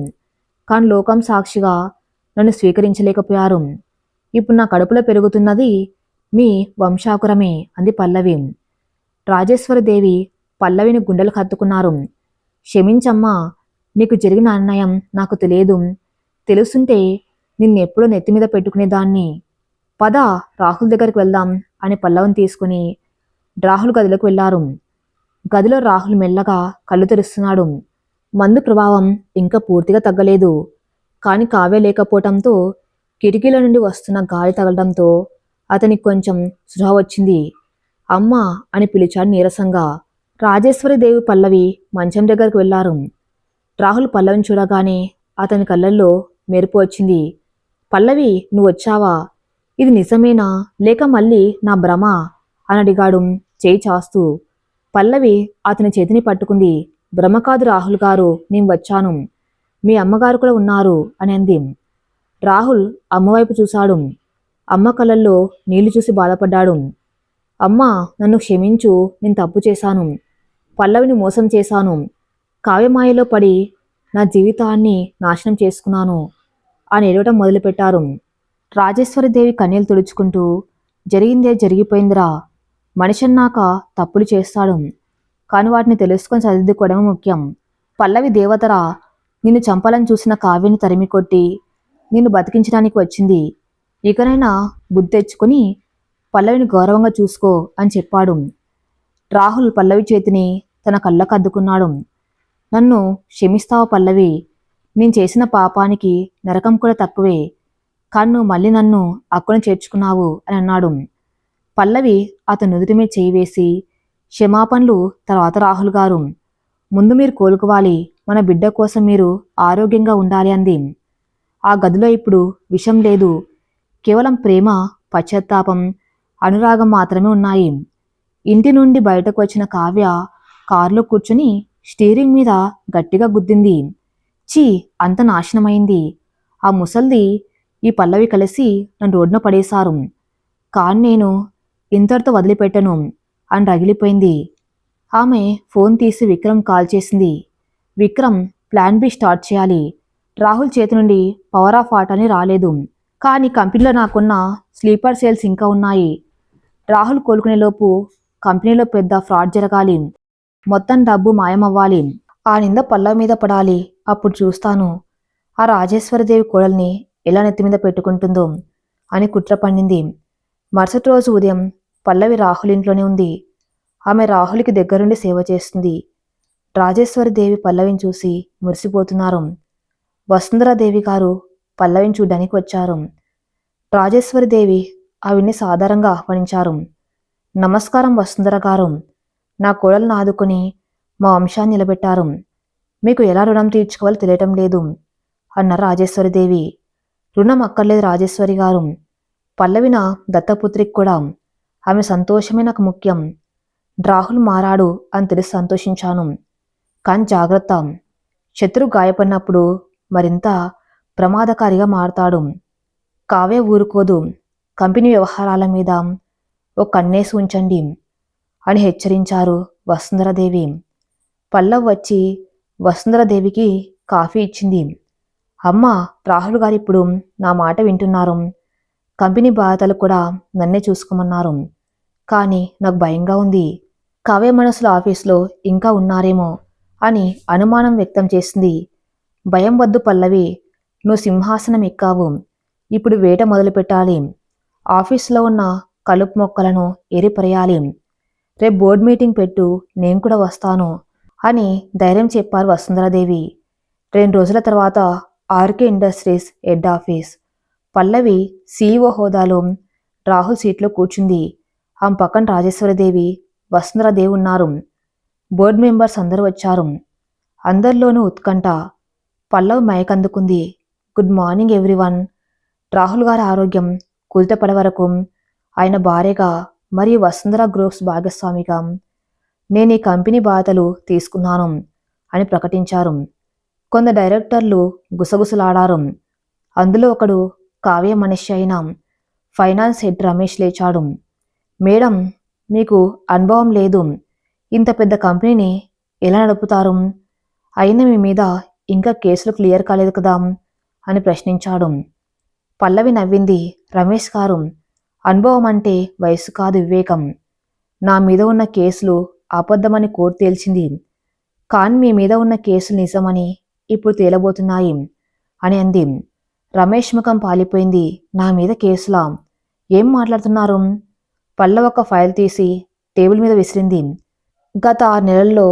కాని లోకం సాక్షిగా నన్ను స్వీకరించలేకపోయారు. ఇప్పుడు నా కడుపులో పెరుగుతున్నది మీ వంశాకురమే అంది పల్లవి. రాజేశ్వరదేవి పల్లవిని గుండెలకు హత్తుకున్నారు. క్షమించమ్మా, నీకు జరిగిన అన్యాయం నాకు తెలియదు. తెలుసుంటే నిన్నెప్పుడో నెత్తిమీద పెట్టుకునేదాన్ని. పద, రాహుల్ దగ్గరికి వెళ్దాం అని పల్లవిని తీసుకుని రాహుల్ గదిలోకి వెళ్లారు. గదిలో రాహుల్ మెల్లగా కళ్ళు తెరుస్తున్నాడు. మందు ప్రభావం ఇంకా పూర్తిగా తగ్గలేదు. కాని కావ్య లేకపోవటంతో కిటికీల నుండి వస్తున్న గాలి తగలడంతో అతనికి కొంచెం స్పృహ వచ్చింది. అమ్మా అని పిలిచాడు నీరసంగా. రాజేశ్వరి దేవి పల్లవి మంచం దగ్గరకు వెళ్లారు. రాహుల్ పల్లవిని చూడగానే అతని కళ్ళల్లో మెరుపు వచ్చింది. పల్లవి, నువ్వొచ్చావా? ఇది నిజమేనా లేక మళ్ళీ నా భ్రమ అని అడిగాడు చేయి చాస్తూ. పల్లవి అతని చేతిని పట్టుకుంది. భ్రమ కాదు రాహుల్ గారు, నేను వచ్చాను. మీ అమ్మగారు కూడా ఉన్నారు అని అంది. రాహుల్ అమ్మవైపు చూశాడు. అమ్మ కళ్ళల్లో నీళ్లు చూసి బాధపడ్డాడు. అమ్మా, నన్ను క్షమించు. నేను తప్పు చేశాను. పల్లవిని మోసం చేశాను. కావ్యమాయలో పడి నా జీవితాన్ని నాశనం చేసుకున్నాను అని ఏడవటం మొదలుపెట్టారు. రాజేశ్వరిదేవి కన్నీళ్లు తుడుచుకుంటూ, జరిగిందే జరిగిపోయిందిరా. మనిషన్నాక తప్పులు చేస్తాడు. కాని వాటిని తెలుసుకొని సరిదిద్దుకోవడం ముఖ్యం. పల్లవి దేవతరా, నిన్ను చంపాలని చూసిన కావ్యని తరిమి కొట్టి నిన్ను బతికించడానికి వచ్చింది. ఇకనైనా బుద్ధి తెచ్చుకుని పల్లవిని గౌరవంగా చూసుకో అని చెప్పాడు. రాహుల్ పల్లవి చేతిని తన కళ్ళకు అద్దుకున్నాడు. నన్ను క్షమిస్తావా పల్లవి? నేను చేసిన పాపానికి నరకం కూడా తక్కువే. కానీ నువ్వు మళ్ళీ నన్ను అక్కున చేర్చుకున్నావు అని అన్నాడు. పల్లవి అతను నుదుటి మీద చేయి వేసి, క్షమాపణలు తర్వాత రాహుల్ గారు. ముందు మీరు కోలుకోవాలి. మన బిడ్డ కోసం మీరు ఆరోగ్యంగా ఉండాలి అంది. ఆ గదిలో ఇప్పుడు విషం లేదు. కేవలం ప్రేమ, పశ్చాత్తాపం, అనురాగం మాత్రమే ఉన్నాయి. ఇంటి నుండి బయటకు వచ్చిన కావ్య కారులో కూర్చుని స్టీరింగ్ మీద గట్టిగా గుద్దింది. చీ, అంత నాశనమైంది. ఆ ముసల్ది, ఈ పల్లవి కలిసి నన్ను రోడ్డున పడేశారు. కాని నేను ఇంతటితో వదిలిపెట్టను అని రగిలిపోయింది. ఆమె ఫోన్ తీసి విక్రమ్ కాల్ చేసింది. విక్రమ్, ప్లాన్ బి స్టార్ట్ చేయాలి. రాహుల్ చేతి నుండి పవర్ ఆఫ్ ఆటని రాలేదు. కానీ కంపెనీలో నాకున్న స్లీపర్ సేల్స్ ఇంకా ఉన్నాయి. రాహుల్ కోలుకునేలోపు కంపెనీలో పెద్ద ఫ్రాడ్ జరగాలి. మొత్తం డబ్బు మాయమవ్వాలి. ఆ నింద పల్లవి మీద పడాలి. అప్పుడు చూస్తాను ఆ రాజేశ్వరిదేవి కోడల్ని ఎలా నెత్తిమీద పెట్టుకుంటుందో అని కుట్ర పన్నింది. మరుసటి రోజు ఉదయం పల్లవి రాహుల్ ఇంట్లోనే ఉంది. ఆమె రాహుల్కి దగ్గరుండి సేవ చేస్తుంది. రాజేశ్వరిదేవి పల్లవిని చూసి మురిసిపోతున్నారు. వసుంధరాదేవి గారు పల్లవిని చూడ్డానికి వచ్చారు. రాజేశ్వరిదేవి ఆవిడ్ని సాధారణంగా ఆహ్వానించారు. నమస్కారం వసుంధర గారు. నా కోడలను ఆదుకుని మా వంశాన్ని నిలబెట్టారు. మీకు ఎలా రుణం తీర్చుకోవాలో తెలియటం లేదు అన్నారు రాజేశ్వరిదేవి. రుణం అక్కర్లేదు రాజేశ్వరి గారు. పల్లవి నా దత్తపుత్రికి కూడా. ఆమె సంతోషమే నాకు ముఖ్యం. రాహుల్ మారాడు అని తెలిసి సంతోషించాను. కానీ జాగ్రత్త, శత్రు గాయపడినప్పుడు మరింత ప్రమాదకారిగా మారతాడు. కావ్య ఊరుకోదు. కంపెనీ వ్యవహారాల మీద ఓ కన్నేసి ఉంచండి అని హెచ్చరించారు వసుంధరాదేవి. పల్లవ్ వచ్చి వసుంధరాదేవికి కాఫీ ఇచ్చింది. అమ్మ, రాహుల్ గారు ఇప్పుడు నా మాట వింటున్నారు. కంపెనీ బాధ్యతలు కూడా నన్నే చూసుకోమన్నారు. కానీ నాకు భయంగా ఉంది. కావ్య మనసులో ఆఫీసులో ఇంకా ఉన్నారేమో అని అనుమానం వ్యక్తం చేసింది. భయం వద్దు పల్లవి. నువ్వు సింహాసనం ఎక్కావు. ఇప్పుడు వేట మొదలుపెట్టాలి. ఆఫీసులో ఉన్న కలుపు మొక్కలను ఏరిపరేయాలి. రేపు బోర్డు మీటింగ్ పెట్టు, నేను కూడా వస్తాను అని ధైర్యం చెప్పారు వసుంధరాదేవి. 2 రోజుల తర్వాత ఆర్కే ఇండస్ట్రీస్ హెడ్ ఆఫీస్. పల్లవి సీఈఓ హోదాలో రాహుల్ సీట్లో కూర్చుంది. ఆమె పక్కన రాజేశ్వరదేవి, వసుంధరాదేవి ఉన్నారు. బోర్డు మెంబర్స్ అందరూ వచ్చారు. అందరిలోనూ ఉత్కంఠ. పల్లవి మైక్ అందుకుంది. Good morning everyone. రాహుల్ గారి ఆరోగ్యం కుదుటపడే వరకు ఆయన భార్యగా మరియు వసుంధర గ్రూప్స్ భాగస్వామిగా నేను ఈ కంపెనీ బాధ్యతలు తీసుకున్నాను అని ప్రకటించారు. కొందరు డైరెక్టర్లు గుసగుసలాడారు. అందులో ఒకడు కావ్య మనిషి అయిన ఫైనాన్స్ హెడ్ రమేష్ లేచాడు. మేడం, మీకు అనుభవం లేదు. ఇంత పెద్ద కంపెనీని ఎలా నడుపుతారు? అయినా మీ మీద ఇంకా కేసులు క్లియర్ కాలేదు కదా అని ప్రశ్నించాడు. పల్లవి నవ్వింది. రమేష్ గారు, అనుభవం అంటే వయసు కాదు, వివేకం. నా మీద ఉన్న కేసులు అబద్ధమని కోర్టు తేల్చింది. కానీ మీ మీద ఉన్న కేసులు నిజమని ఇప్పుడు తేలబోతున్నాయి అని అంది. రమేష్ ముఖం పాలిపోయింది. నా మీద కేసులా? ఏం మాట్లాడుతున్నారు? పల్లవి ఒక ఫైల్ తీసి టేబుల్ మీద విసిరింది. గత 6 నెలల్లో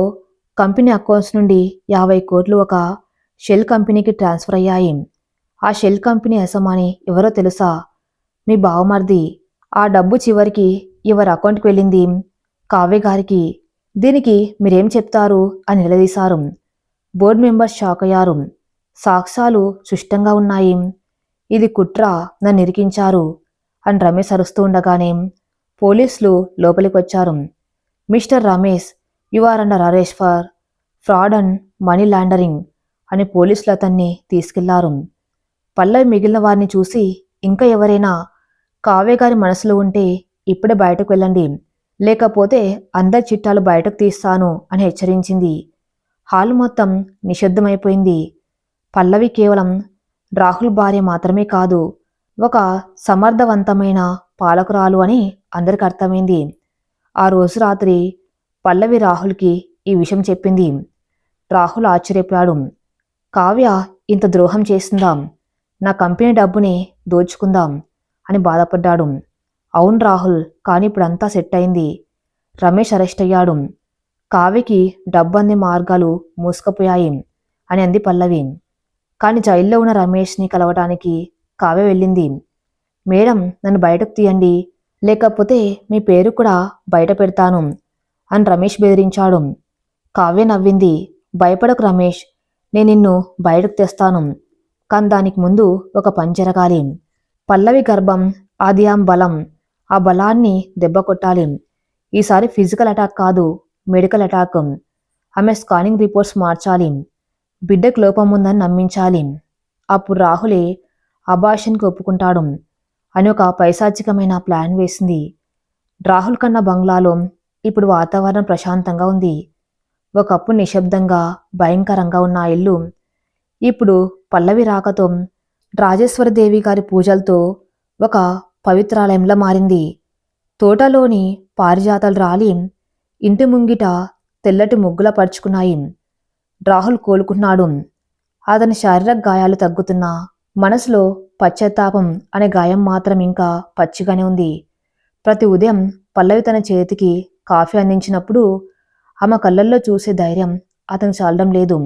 కంపెనీ అకౌంట్స్ నుండి 50 కోట్లు ఒక షెల్ కంపెనీకి ట్రాన్స్ఫర్ అయ్యాయి. ఆ షెల్ కంపెనీ యజమాని ఎవరో తెలుసా? మీ బావమర్ది. ఆ డబ్బు చివరికి ఎవరి అకౌంట్కి వెళ్ళింది? కావ్య గారికి. దీనికి మీరేం చెప్తారు అని నిలదీశారు. బోర్డు మెంబర్స్ షాక్ అయ్యారు. సాక్ష్యాలు స్పష్టంగా ఉన్నాయి. ఇది కుట్ర, నన్ను ఇరికించారు అని రమేష్ అరుస్తూ ఉండగానే పోలీసులు లోపలికి వచ్చారు. Mister Ramesh, you are under arrest for fraud and money laundering అని పోలీసులు అతన్ని తీసుకెళ్లారు. పల్లవి మిగిలిన వారిని చూసి, ఇంకా ఎవరైనా కావ్య గారి మనసులో ఉంటే ఇప్పుడే బయటకు వెళ్ళండి, లేకపోతే అందరి చిట్టాలు బయటకు తీస్తాను అని హెచ్చరించింది. హాల్ మొత్తం నిశ్శబ్దమైపోయింది. పల్లవి కేవలం రాహుల్ భార్య మాత్రమే కాదు, ఒక సమర్థవంతమైన పాలకురాలు అని అందరికి అర్థమైంది. ఆ రోజు రాత్రి పల్లవి రాహుల్కి ఈ విషయం చెప్పింది. రాహుల్ ఆశ్చర్యపోయాడు. కావ్య ఇంత ద్రోహం చేస్తుందా? నా కంపెనీ డబ్బుని దోచుకుందాం అని బాధపడ్డాడు. అవును రాహుల్, కానీ ఇప్పుడంతా సెట్ అయింది. రమేష్ అరెస్ట్ అయ్యాడు. కావ్యకి డబ్బు అందే మార్గాలు మూసుకుపోయాయి అని అంది పల్లవి. కానీ జైల్లో ఉన్న రమేష్ని కలవటానికి కావ్య వెళ్ళింది. మేడం, నన్ను బయటకు తీయండి, లేకపోతే మీ పేరు కూడా బయట పెడతాను అని రమేష్ బెదిరించాడు. కావ్య నవ్వింది. భయపడకు రమేష్, నేను నిన్ను బయటకు తెస్తాను. కానీ దానికి ముందు ఒక పని జరగాలి. పల్లవి గర్భం, అది ఆమె బలం. ఆ బలాన్ని దెబ్బ కొట్టాలి. ఈసారి ఫిజికల్ అటాక్ కాదు, మెడికల్ అటాక్. ఆమె స్కానింగ్ రిపోర్ట్స్ మార్చాలి. బిడ్డకు లోపం ఉందని నమ్మించాలి. అప్పుడు రాహులే అబార్షన్కి ఒప్పుకుంటాడు అని ఒక పైశాచికమైన ప్లాన్ వేసింది. రాహుల్ కన్న బంగ్లాలో ఇప్పుడు వాతావరణం ప్రశాంతంగా ఉంది. ఒకప్పుడు నిశ్శబ్దంగా భయంకరంగా ఉన్న ఆ ఇల్లు ఇప్పుడు పల్లవి రాకతో, రాజేశ్వరదేవి గారి పూజలతో ఒక పవిత్రాలయంలో మారింది. తోటలోని పారిజాతాలు రాలి ఇంటి ముంగిట తెల్లటి ముగ్గుల పరుచుకున్నాయి. రాహుల్ కోలుకున్నాడు. అతని శారీరక గాయాలు తగ్గుతున్నా మనసులో పశ్చాత్తాపం అనే గాయం మాత్రం ఇంకా పచ్చిగానే ఉంది. ప్రతి ఉదయం పల్లవి తన చేతికి కాఫీ అందించినప్పుడు ఆమె కళ్ళల్లో చూసే ధైర్యం అతను చాలడం లేదు.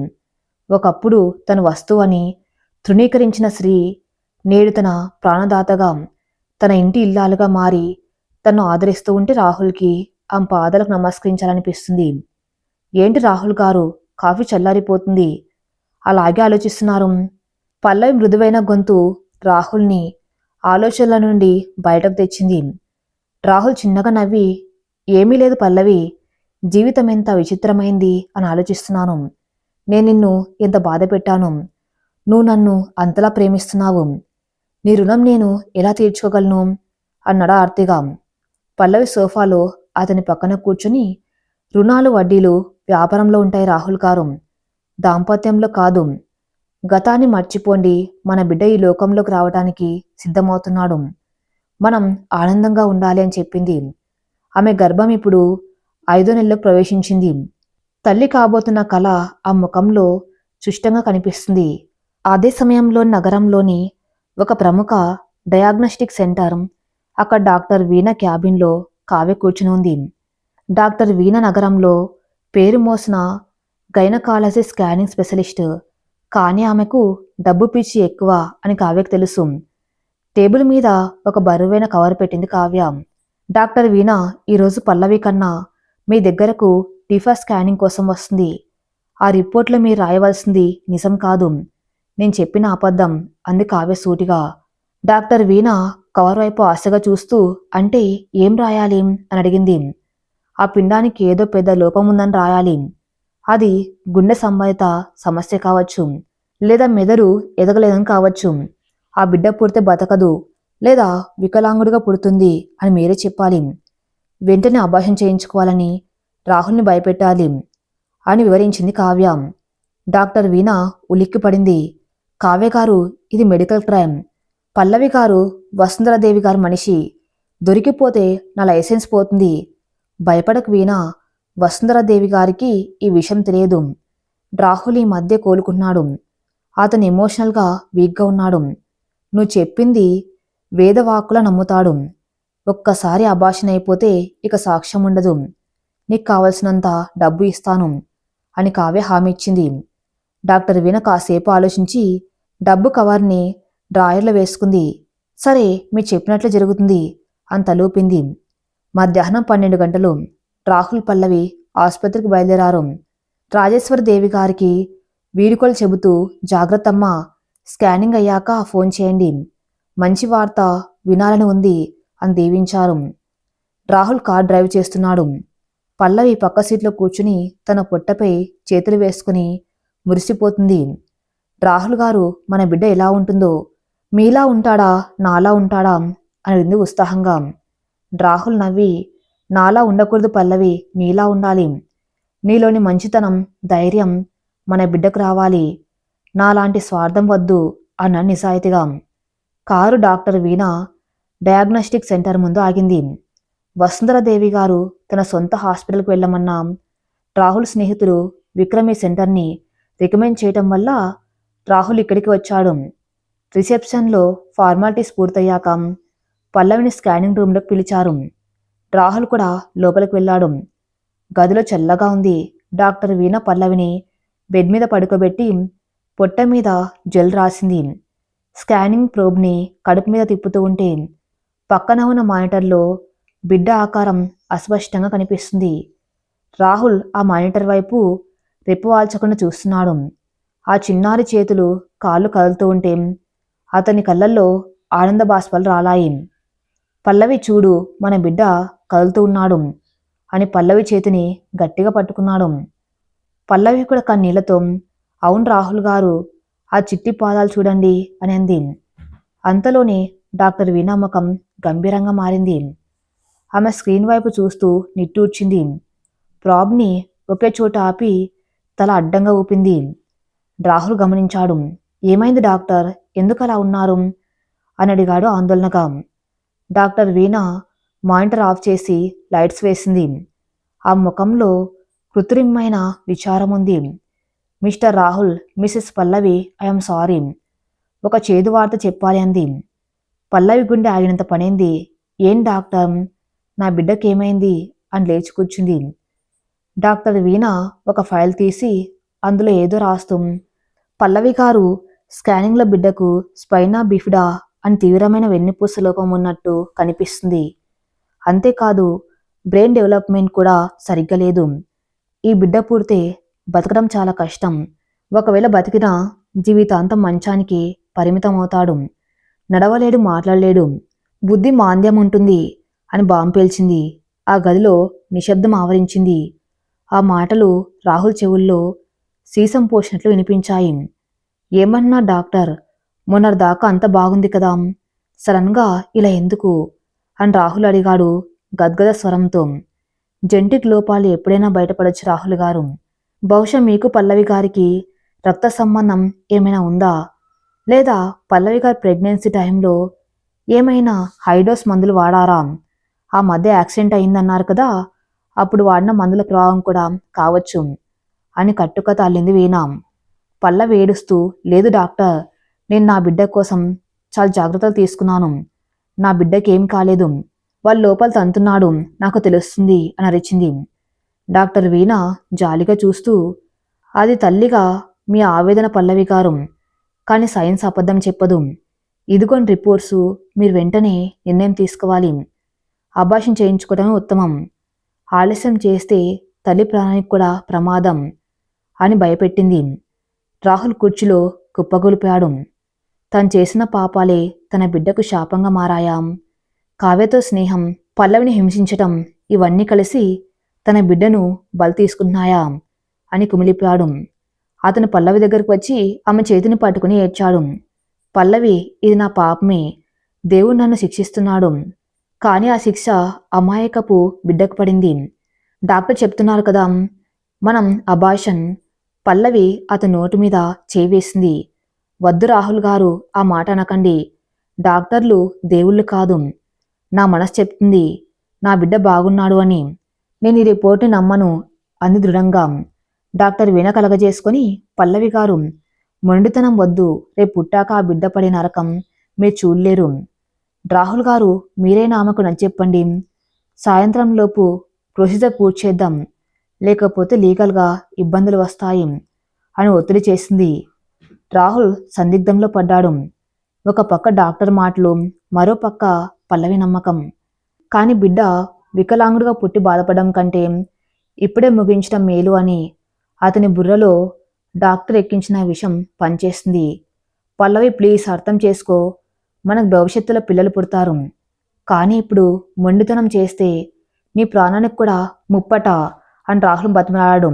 ఒకప్పుడు తన వస్తువు అని తృణీకరించిన స్త్రీ నేడు తన ప్రాణదాతగా, తన ఇంటి ఇల్లాలుగా మారి తను ఆదరిస్తూ ఉంటే రాహుల్కి ఆమె పాదాలకు నమస్కరించాలనిపిస్తుంది. ఏంటి రాహుల్ గారు, కాఫీ చల్లారిపోతుంది, అలాగే ఆలోచిస్తున్నారు? పల్లవి మృదువైన గొంతు రాహుల్ని ఆలోచనల నుండి బయటకు తెచ్చింది. రాహుల్ చిన్నగా నవ్వి, ఏమీ లేదు పల్లవి, జీవితం ఎంత విచిత్రమైంది అని ఆలోచిస్తున్నాను. నేను నిన్ను ఎంత బాధ పెట్టాను. నువ్వు నన్ను అంతలా ప్రేమిస్తున్నావు. నీ రుణం నేను ఎలా తీర్చుకోగలను అన్నాడా ఆర్తిగా. పల్లవి సోఫాలో అతని పక్కన కూర్చుని, రుణాలు వడ్డీలు వ్యాపారంలో ఉంటాయి రాహుల్ గారు, దాంపత్యంలో కాదు. గతాన్ని మర్చిపోండి, మన బిడ్డ ఈ లోకంలోకి రావడానికి సిద్ధమవుతున్నాడు. మనం ఆనందంగా ఉండాలి అని చెప్పింది. ఆమె గర్భం ఇప్పుడు 5వ నెలలో ప్రవేశించింది. తల్లి కాబోతున్న కళ ఆ ముఖంలో స్పష్టంగా కనిపిస్తుంది. అదే సమయంలో నగరంలోని ఒక ప్రముఖ డయాగ్నోస్టిక్ సెంటర్, అక్కడ డాక్టర్ వీణ క్యాబిన్లో కావ్య కూర్చుని ఉంది. డాక్టర్ వీణ నగరంలో పేరు మోసిన గైనకాలజీ స్కానింగ్ స్పెషలిస్ట్. కానీ ఆమెకు డబ్బు పిచ్చి ఎక్కువ అని కావ్యకు తెలుసు. టేబుల్ మీద ఒక బరువైన కవర్ పెట్టింది కావ్య. డాక్టర్ వీణ ఈరోజు పల్లవి కన్నా మీ దగ్గరకు టీఫా స్కానింగ్ కోసం వస్తుంది. ఆ రిపోర్ట్లో మీరు రాయవలసింది నిజం కాదు, నేను చెప్పిన అబద్ధం అంది కావ్య సూటిగా. డాక్టర్ వీణ కవర్ వైపు ఆశగా చూస్తూ అంటే ఏం రాయాలి అని అడిగింది. ఆ పిండానికి ఏదో పెద్ద లోపం ఉందని రాయాలి. అది గుండె సంబంధిత సమస్య కావచ్చు, లేదా మెదడు ఎదగలేదని కావచ్చు. ఆ బిడ్డ పుడితే బతకదు లేదా వికలాంగుడిగా పుడుతుంది అని మీరే చెప్పాలి. వెంటనే అబార్షన్ చేయించుకోవాలని రాహుల్ని భయపెట్టాలి అని వివరించింది కావ్య. డాక్టర్ వీణ ఉలిక్కిపడింది. కావ్య గారు, ఇది మెడికల్ క్రైమ్. పల్లవి గారు వసుంధరాదేవి గారు మనిషి. దొరికిపోతే నా లైసెన్స్ పోతుంది. భయపడకు వీణ, వసుంధరాదేవి గారికి ఈ విషయం తెలియదు. రాహుల్ ఈ మధ్య కోలుకున్నాడు. అతను ఎమోషనల్గా వీక్గా ఉన్నాడు. నువ్వు చెప్పింది వేదవాక్కులా నమ్ముతాడు. ఒక్కసారి అబార్షన్ అయిపోతే ఇక సాక్ష్యం ఉండదు. నీకు కావలసినంత డబ్బు ఇస్తాను అని కావ్య హామీ ఇచ్చింది. డాక్టర్ వీణ కాసేపు ఆలోచించి డబ్బు కవర్ని డ్రాయర్లో వేసుకుంది. సరే, మీరు చెప్పినట్లే జరుగుతుంది అని తలూపింది. మధ్యాహ్నం 12 గంటలు. రాహుల్, పల్లవి ఆసుపత్రికి బయలుదేరారు. రాజేశ్వరి దేవి గారికి వీడుకోలు చెబుతూ జాగ్రత్తమ్మా, స్కానింగ్ అయ్యాక ఫోన్ చేయండి, మంచి వార్త వినాలని ఉంది అని దీవించారు. రాహుల్ కార్ డ్రైవ్ చేస్తున్నాడు. పల్లవి పక్క సీట్లో కూర్చుని తన పొట్టపై చేతులు వేసుకుని మురిసిపోతుంది. రాహుల్ గారు, మన బిడ్డ ఎలా ఉంటుందో, మీలా ఉంటాడా నాలా ఉంటాడా అని అడిగింది ఉత్సాహంగా. రాహుల్ నవ్వి, నాలా ఉండకూడదు పల్లవి, నీలా ఉండాలి. నీలోని మంచితనం, ధైర్యం మన బిడ్డకు రావాలి. నాలాంటి స్వార్థం వద్దు అన్న నిజాయితీగా. కారు డాక్టర్ వీణ డయాగ్నోస్టిక్ సెంటర్ ముందు ఆగింది. వసుంధరాదేవి గారు తన సొంత హాస్పిటల్కి వెళ్ళమన్నా రాహుల్ స్నేహితుడు విక్రమ్ ఈ సెంటర్ని రికమెండ్ చేయటం వల్ల రాహుల్ ఇక్కడికి వచ్చాడు. రిసెప్షన్లో ఫార్మాలిటీస్ పూర్తయ్యాక పల్లవిని స్కానింగ్ రూమ్లోకి పిలిచారు. రాహుల్ కూడా లోపలికి వెళ్ళాడు. గదిలో చల్లగా ఉంది. డాక్టర్ వీణ పల్లవిని బెడ్ మీద పడుకోబెట్టి పొట్ట మీద జెల్ రాసింది. స్కానింగ్ ప్రోబ్ని కడుపు మీద తిప్పుతూ ఉంటే పక్కన ఉన్న మానిటర్లో బిడ్డ ఆకారం అస్పష్టంగా కనిపిస్తుంది. రాహుల్ ఆ మానిటర్ వైపు రెప్పవాల్చకుండా చూస్తున్నాడు. ఆ చిన్నారి చేతులు, కాళ్ళు కదులుతూ ఉంటే అతని కళ్ళల్లో ఆనంద బాష్పాలు రాలాయి. పల్లవి, చూడు, మన బిడ్డ కదులుతూ ఉన్నాడు అని పల్లవి చేతిని గట్టిగా పట్టుకున్నాడు. పల్లవి కూడా కన్నీళ్లతో, అవును రాహుల్ గారు, ఆ చిట్టి పాదాలు చూడండి అని అంది. అంతలోనే డాక్టర్ వీణా ముఖం గంభీరంగా మారింది. ఆమె స్క్రీన్ వైపు చూస్తూ నిట్టూర్చింది. ప్రాబ్ని ఒకే చోట ఆపి తల అడ్డంగా ఊపింది. రాహుల్ గమనించాడు. ఏమైంది డాక్టర్, ఎందుకు అలా ఉన్నారు అని అడిగాడు ఆందోళనగా. డాక్టర్ వీణ మానిటర్ ఆఫ్ చేసి లైట్స్ వేసింది. ఆ ముఖంలో కృత్రిమమైన విచారం ఉంది. Mister Rahul, Mrs Pallavi, I'm sorry, ఒక చేదు వార్త చెప్పాలి అంది. పల్లవి గుండె ఆగినంత పనైంది. ఏం డాక్టర్, నా బిడ్డకేమైంది అని లేచి కూర్చుంది. డాక్టర్ వీణ ఒక ఫైల్ తీసి అందులో ఏదో రాస్తూ, పల్లవి గారు, స్కానింగ్లో బిడ్డకు స్పైనా బిఫిడా అని తీవ్రమైన వెన్నుపూస లోపం ఉన్నట్టు కనిపిస్తుంది. అంతేకాదు, బ్రెయిన్ డెవలప్మెంట్ కూడా సరిగ్గా లేదు. ఈ బిడ్డ పుడితే బతకడం చాలా కష్టం. ఒకవేళ బతికినా జీవితాంతం మంచానికి పరిమితం అవుతాడు. నడవలేడు, మాట్లాడలేడు, బుద్ధి మాంద్యం ఉంటుంది అని బాంబు పేల్చింది. ఆ గదిలో నిశ్శబ్దం ఆవరించింది. ఆ మాటలు రాహుల్ చెవుల్లో సీసం పోసినట్లు వినిపించాయి. ఏమన్నా డాక్టర్, మొన్నటిదాకా అంత బాగుంది కదా, సడన్గా ఇలా ఎందుకు అని రాహుల్ అడిగాడు గద్గద స్వరంతో. జెనెటిక్ లోపాలు ఎప్పుడైనా బయటపడొచ్చు రాహుల్ గారు. బహుశా మీకు పల్లవి గారికి రక్త సంబంధం ఏమైనా ఉందా, లేదా పల్లవి గారి ప్రెగ్నెన్సీ టైంలో ఏమైనా హైడోస్ మందులు వాడారా? ఆ మధ్య యాక్సిడెంట్ అయిందన్నారు కదా, అప్పుడు వాడిన మందుల ప్రభావం కూడా కావచ్చు అని కట్టుకథ అల్లింది వీణ. పల్లవి ఏడుస్తూ, లేదు డాక్టర్, నేను నా బిడ్డ కోసం చాలా జాగ్రత్తలు తీసుకున్నాను. నా బిడ్డకి ఏం కాలేదు. వాళ్ళు లోపల తంతున్నాడు, నాకు తెలుస్తుంది అని అరిచింది. డాక్టర్ వీణ జాలిగా చూస్తూ, అది తల్లిగా మీ ఆవేదన పల్లవి గారు, కానీ సైన్స్ అబద్ధం చెప్పదు. ఇదిగోని రిపోర్ట్సు, మీరు వెంటనే నిర్ణయం తీసుకోవాలి. అబార్షన్ చేయించుకోవడమే ఉత్తమం. ఆలస్యం చేస్తే తల్లి ప్రాణానికి కూడా ప్రమాదం అని భయపెట్టింది. రాహుల్ కుర్చీలో కుప్పగొలిపాడు. తను చేసిన పాపాలే తన బిడ్డకు శాపంగా మారాయా? కావ్యతో స్నేహం, పల్లవిని హింసించటం, ఇవన్నీ కలిసి తన బిడ్డను బలి తీసుకుంటున్నాయా అని కుమిలిపాడు. అతను పల్లవి దగ్గరకు వచ్చి ఆమె చేతిని పట్టుకుని ఏడ్చాడు. పల్లవి, ఇది నా పాపమే. దేవుడు నన్ను శిక్షిస్తున్నాడు. కానీ ఆ శిక్ష అమాయకపు బిడ్డకు పడింది. డాక్టర్ చెప్తున్నారు కదా, మనం అబార్షన్. పల్లవి అతని నోటి మీద చేయి వేసింది. వద్దు రాహుల్ గారు, ఆ మాట అనకండి. డాక్టర్లు దేవుళ్ళు కాదు. నా మనసు చెప్తుంది నా బిడ్డ బాగున్నాడు అని. నేను ఈ రిపోర్ట్ని నమ్మను అంది దృఢంగా. డాక్టర్ వీణ కలగజేసుకొని, పల్లవి గారు, మొండితనం వద్దు. రేపు పుట్టాక ఆ బిడ్డ పడే నరకం మీరు చూడలేరు. రాహుల్ గారు, మీరైనా ఆమెకు నచ్చెప్పండి. సాయంత్రంలోపు ప్రొసీజర్ పూర్తి చేద్దాం, లేకపోతే లీగల్గా ఇబ్బందులు వస్తాయి అని ఒత్తిడి చేసింది. రాహుల్ సందిగ్ధంలో పడ్డాడు. ఒక పక్క డాక్టర్ మాటలు, మరో పక్క పల్లవి నమ్మకం. కాని బిడ్డ వికలాంగుడిగా పుట్టి బాధపడడం కంటే ఇప్పుడే ముగించడం మేలు అని అతని బుర్రలో డాక్టర్ ఎక్కించిన విషం పనిచేస్తుంది. పల్లవి, ప్లీజ్ అర్థం చేసుకో. మనకు భవిష్యత్తులో పిల్లలు పుడతారు. కానీ ఇప్పుడు మొండితనం చేస్తే నీ ప్రాణానికి కూడా ముప్పట అని రాహుల్ బతిమలాడాడు.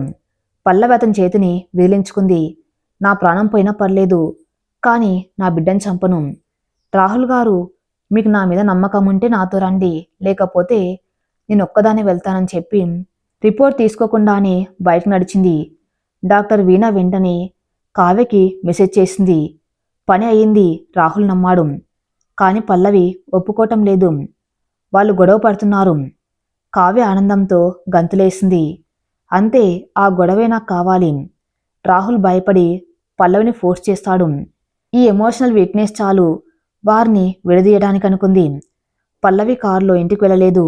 పల్లవి అతని చేతిని విదిలించుకుంది. నా ప్రాణం పోయినా పర్లేదు, కానీ నా బిడ్డను చంపను. రాహుల్ గారు, మీకు నా మీద నమ్మకం ఉంటే నాతో రండి, లేకపోతే నేను ఒక్కదాన్ని వెళ్తానని చెప్పి రిపోర్ట్ తీసుకోకుండానే బయటకు నడిచింది. డాక్టర్ వీణ వెంటనే కావ్యకి మెసేజ్ చేసింది. పని అయ్యింది, రాహుల్ నమ్మాడు. కానీ పల్లవి ఒప్పుకోవటం లేదు. వాళ్ళు గొడవ పడుతున్నారు. కావ్య ఆనందంతో గంతులేసింది. అంతే, ఆ గొడవే నాకు కావాలి. రాహుల్ భయపడి పల్లవిని ఫోర్స్ చేస్తాడు. ఈ ఎమోషనల్ వీక్నెస్ చాలు వారిని విడదీయడానికి అనుకుంది. పల్లవి కారులో ఇంటికి వెళ్ళలేదు.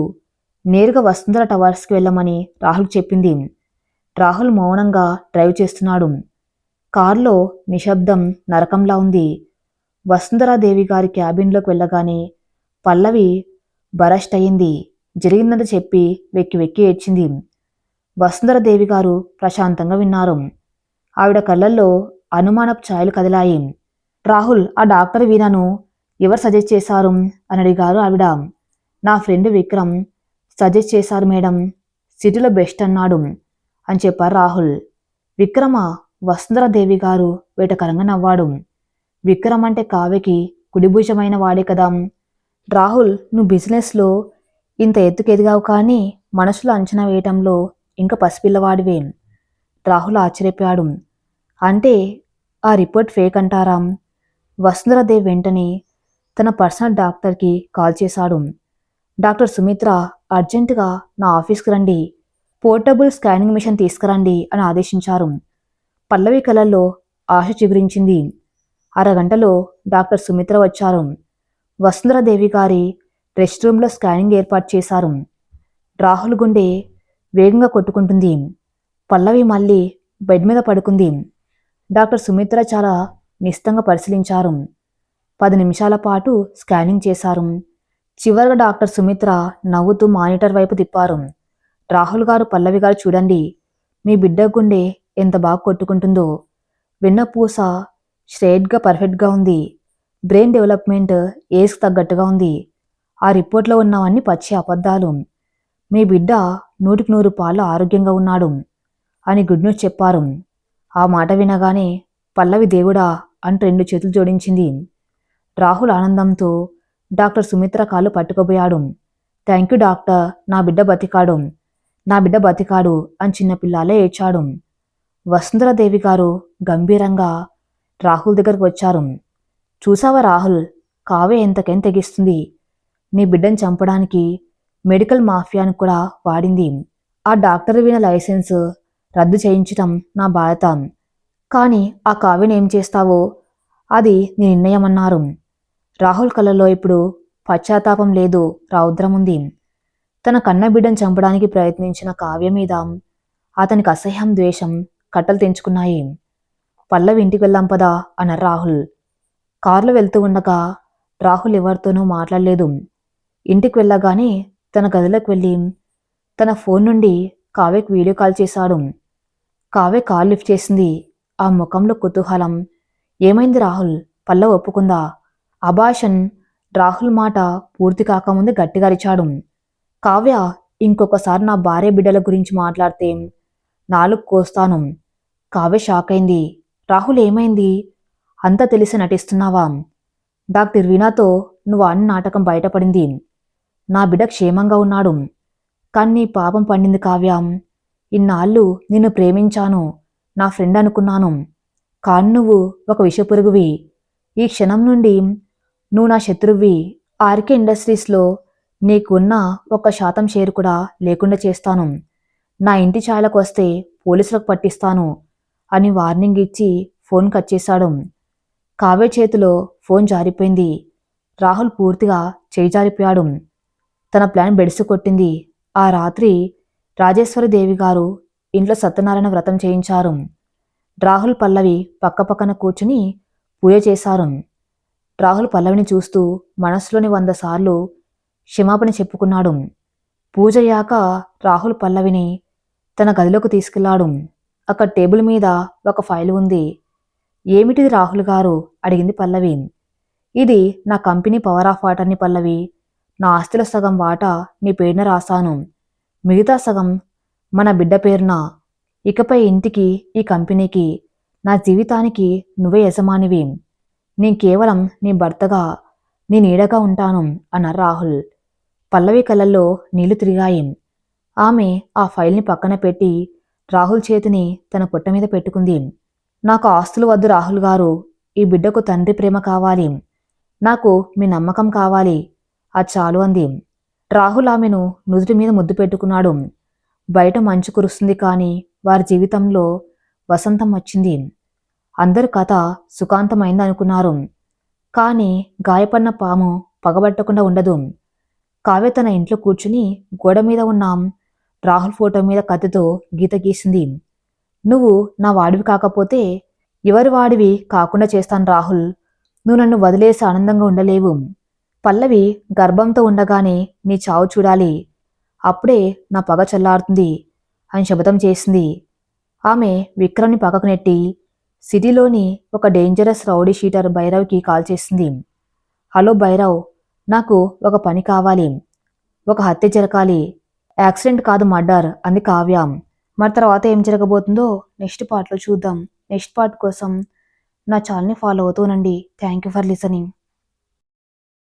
నేరుగా వసుంధర టవర్స్కి వెళ్ళమని రాహుల్ చెప్పింది. రాహుల్ మౌనంగా డ్రైవ్ చేస్తున్నాడు. కారులో నిశ్శబ్దం నరకంలా ఉంది. వసుంధరాదేవి గారి క్యాబిన్లోకి వెళ్ళగానే పల్లవి బరస్ట్ అయింది. జరిగిందంతా చెప్పి వెక్కి వెక్కి ఏడ్చింది. వసుంధరాదేవి గారు ప్రశాంతంగా విన్నారు. ఆవిడ కళ్ళల్లో అనుమానపు ఛాయలు కదిలాయి. రాహుల్, ఆ డాక్టర్ వీణను ఎవరు సజెస్ట్ చేశారు అని అడిగారు ఆవిడ. నా ఫ్రెండ్ విక్రమ్ సజెస్ట్ చేశారు మేడం. సిటీలో బెస్ట్ అన్నాడు అని చెప్పారు రాహుల్. విక్రమ? వసుంధరాదేవి గారు వేటకరంగా నవ్వాడు. విక్రమ్ అంటే కావ్యకి కుడిభుజమైన వాడే కదా. రాహుల్, నువ్వు బిజినెస్లో ఇంత ఎత్తుకెదిగావు, కానీ మనసులో అంచనా వేయటంలో ఇంకా పసిపిల్లవాడివే. రాహుల్ ఆశ్చర్యపోయాడు. అంటే ఆ రిపోర్ట్ ఫేక్ అంటారా? వసుంధరాదేవి వెంటనే తన పర్సనల్ డాక్టర్కి కాల్ చేశాడు. డాక్టర్ సుమిత్ర, అర్జెంటుగా నా ఆఫీస్కి రండి, పోర్టబుల్ స్కానింగ్ మిషన్ తీసుకురండి అని ఆదేశించారు. పల్లవి కళల్లో ఆశ చిగురించింది. అరగంటలో డాక్టర్ సుమిత్ర వచ్చారు. వసుంధరాదేవి గారి రెస్ట్ రూమ్లో స్కానింగ్ ఏర్పాటు చేశారు. రాహుల్ గుండె వేగంగా కొట్టుకుంటుంది. పల్లవి మళ్ళీ బెడ్ మీద పడుకుంది. డాక్టర్ సుమిత్ర చాలా నిశితంగా పరిశీలించారు. 10 నిమిషాల పాటు స్కానింగ్ చేశారు. చివరిగా డాక్టర్ సుమిత్ర నవ్వుతూ మానిటర్ వైపు తిప్పారు. రాహుల్ గారు, పల్లవి గారు చూడండి, మీ బిడ్డ గుండె ఎంత బాగా కొట్టుకుంటుందో. వెన్నపూస స్ట్రెయిట్గా పర్ఫెక్ట్గా ఉంది. బ్రెయిన్ డెవలప్మెంట్ ఏజ్కి తగ్గట్టుగా ఉంది. ఆ రిపోర్ట్లో ఉన్నవన్నీ పచ్చి అబద్ధాలు. మీ బిడ్డ 100కి 100 పాలు ఆరోగ్యంగా ఉన్నాడు అని గుడ్ న్యూస్ చెప్పారు. ఆ మాట వినగానే పల్లవి దేవుడా అంటూ 2 చేతులు జోడించింది. రాహుల్ ఆనందంతో డాక్టర్ సుమిత్ర కాళ్ళు పట్టుకోబోయాడు. థ్యాంక్ యూ డాక్టర్, నా బిడ్డ బతికాడు, నా బిడ్డ బతికాడు అని చిన్నపిల్లాలే ఏడ్చాడు. వసుంధరాదేవి గారు గంభీరంగా రాహుల్ దగ్గరకు వచ్చారు. చూసావా రాహుల్, కావ్య ఎంతకైనా తెగిస్తుంది. నీ బిడ్డను చంపడానికి మెడికల్ మాఫియాను కూడా వాడింది. ఆ డాక్టర్ విన లైసెన్స్ రద్దు చేయించటం నా బాధ్యత. కానీ ఆ కావ్యని ఏం చేస్తావో అది నీ నిర్ణయం అన్నారు. రాహుల్ కళ్ళలో ఇప్పుడు పశ్చాత్తాపం లేదు, రౌద్రం ఉంది. తన కన్న బిడ్డను చంపడానికి ప్రయత్నించిన కావ్య మీద అతనికి అసహ్యం, ద్వేషం కట్టలు తెంచుకున్నాయి. పల్లవి ఇంటికి వెళ్దాం పదా అన్నారు రాహుల్. కారులో వెళ్తూ ఉండగా రాహుల్ ఎవరితోనూ మాట్లాడలేదు. ఇంటికి వెళ్ళగానే తన గదిలోకి వెళ్ళి తన ఫోన్ నుండి కావ్యకు వీడియో కాల్ చేశాడు. కావ్య కాల్ లిఫ్ట్ చేసింది. ఆ ముఖంలో కుతూహలం. ఏమైంది రాహుల్? పల్లవి ఒప్పుకుందా? అభాషన్ రాహుల్ మాట పూర్తి కాకముందే గట్టిగా అరిచాడు. కావ్య, ఇంకొకసారి నా భార్య బిడ్డల గురించి మాట్లాడితే నాలుగు కోస్తాను. కావ్య షాక్ అయింది. రాహుల్ ఏమైంది? అంతా తెలిసి నటిస్తున్నావా? డాక్టర్ వీణాతో నువ్వు ఆడిన నాటకం బయటపడింది. నా బిడ్డ క్షేమంగా ఉన్నాడు. కానీ నీ పాపం పండింది కావ్య. ఇన్నాళ్ళు నిన్ను ప్రేమించాను, నా ఫ్రెండ్ అనుకున్నాను. కానీ నువ్వు ఒక విషపురుగువి. ఈ క్షణం నుండి నువ్వు నా శత్రువ్వి. ఆర్కే ఇండస్ట్రీస్లో నీకున్న 1% షేర్ కూడా లేకుండా చేస్తాను. నా ఇంటి ఛాయలకు వస్తే పోలీసులకు పట్టిస్తాను అని వార్నింగ్ ఇచ్చి ఫోన్ కట్ చేశాడు. కావ్య చేతిలో ఫోన్ జారిపోయింది. రాహుల్ పూర్తిగా చేయి జారిపోయాడు. తన ప్లాన్ బెడిసి కొట్టింది. ఆ రాత్రి రాజేశ్వరిదేవి గారు ఇంట్లో సత్యనారాయణ వ్రతం చేయించారు. రాహుల్, పల్లవి పక్కపక్కన కూర్చుని పూజ చేశారు. రాహుల్ పల్లవిని చూస్తూ మనసులోని 100 సార్లు క్షమాపణ చెప్పుకున్నాడు. పూజయ్యాక రాహుల్ పల్లవిని తన గదిలోకి తీసుకెళ్లాడు. అక్కడ టేబుల్ మీద ఒక ఫైల్ ఉంది. ఏమిటిది రాహుల్ గారు? అడిగింది పల్లవి. ఇది నా కంపెనీ పవర్ ఆఫ్ వాటర్ని పల్లవి. నా ఆస్తిలో సగం వాటా నీ పేరున రాశాను, మిగతా సగం మన బిడ్డ పేరున. ఇకపై ఇంటికి, ఈ కంపెనీకి, నా జీవితానికి నువ్వే యజమానివి. నేను కేవలం నీ భర్తగా, నీ నీడగా ఉంటాను అన్నారు రాహుల్. పల్లవి కళ్ళల్లో నీళ్లు తిరిగాయి. ఆమె ఆ ఫైల్ని పక్కన పెట్టి రాహుల్ చేతిని తన పొట్ట మీద పెట్టుకుంది. నాకు ఆస్తులు వద్దు రాహుల్ గారు. ఈ బిడ్డకు తండ్రి ప్రేమ కావాలి. నాకు మీ నమ్మకం కావాలి. అది చాలు అంది. రాహుల్ ఆమెను నుదుటి మీద ముద్దు పెట్టుకున్నాడు. బయట మంచు కురుస్తుంది, కానీ వారి జీవితంలో వసంతం వచ్చింది. అందరు కథ సుఖాంతమైందనుకున్నారు. కానీ గాయపడిన పాము పగబట్టకుండా ఉండదు. కావ్య తన ఇంట్లో కూర్చుని గోడ మీద ఉన్న రాహుల్ ఫోటో మీద కత్తితో గీత గీసింది. నువ్వు నా వాడివి కాకపోతే ఎవరి వాడివి కాకుండా చేస్తాను రాహుల్. నువ్వు నన్ను వదిలేసి ఆనందంగా ఉండలేవు. పల్లవి గర్భంతో ఉండగానే నీ చావు చూడాలి. అప్పుడే నా పగ చల్లారుతుంది అని శపథం చేసింది. ఆమె విక్రమ్ని పక్కకు నెట్టి సిటీలోని ఒక డేంజరస్ రౌడీ షీటర్ భైరవ్కి కాల్ చేసింది. హలో భైరవ్, నాకు ఒక పని కావాలి. ఒక హత్య జరగాలి. యాక్సిడెంట్ కాదు, మర్డర్ అంది కావ్య. మరి తర్వాత ఏం జరగబోతుందో నెక్స్ట్ పార్ట్లో చూద్దాం. నెక్స్ట్ పార్ట్ కోసం నా ఛానల్ని ఫాలో అవుతూనండి. Thank you for listening.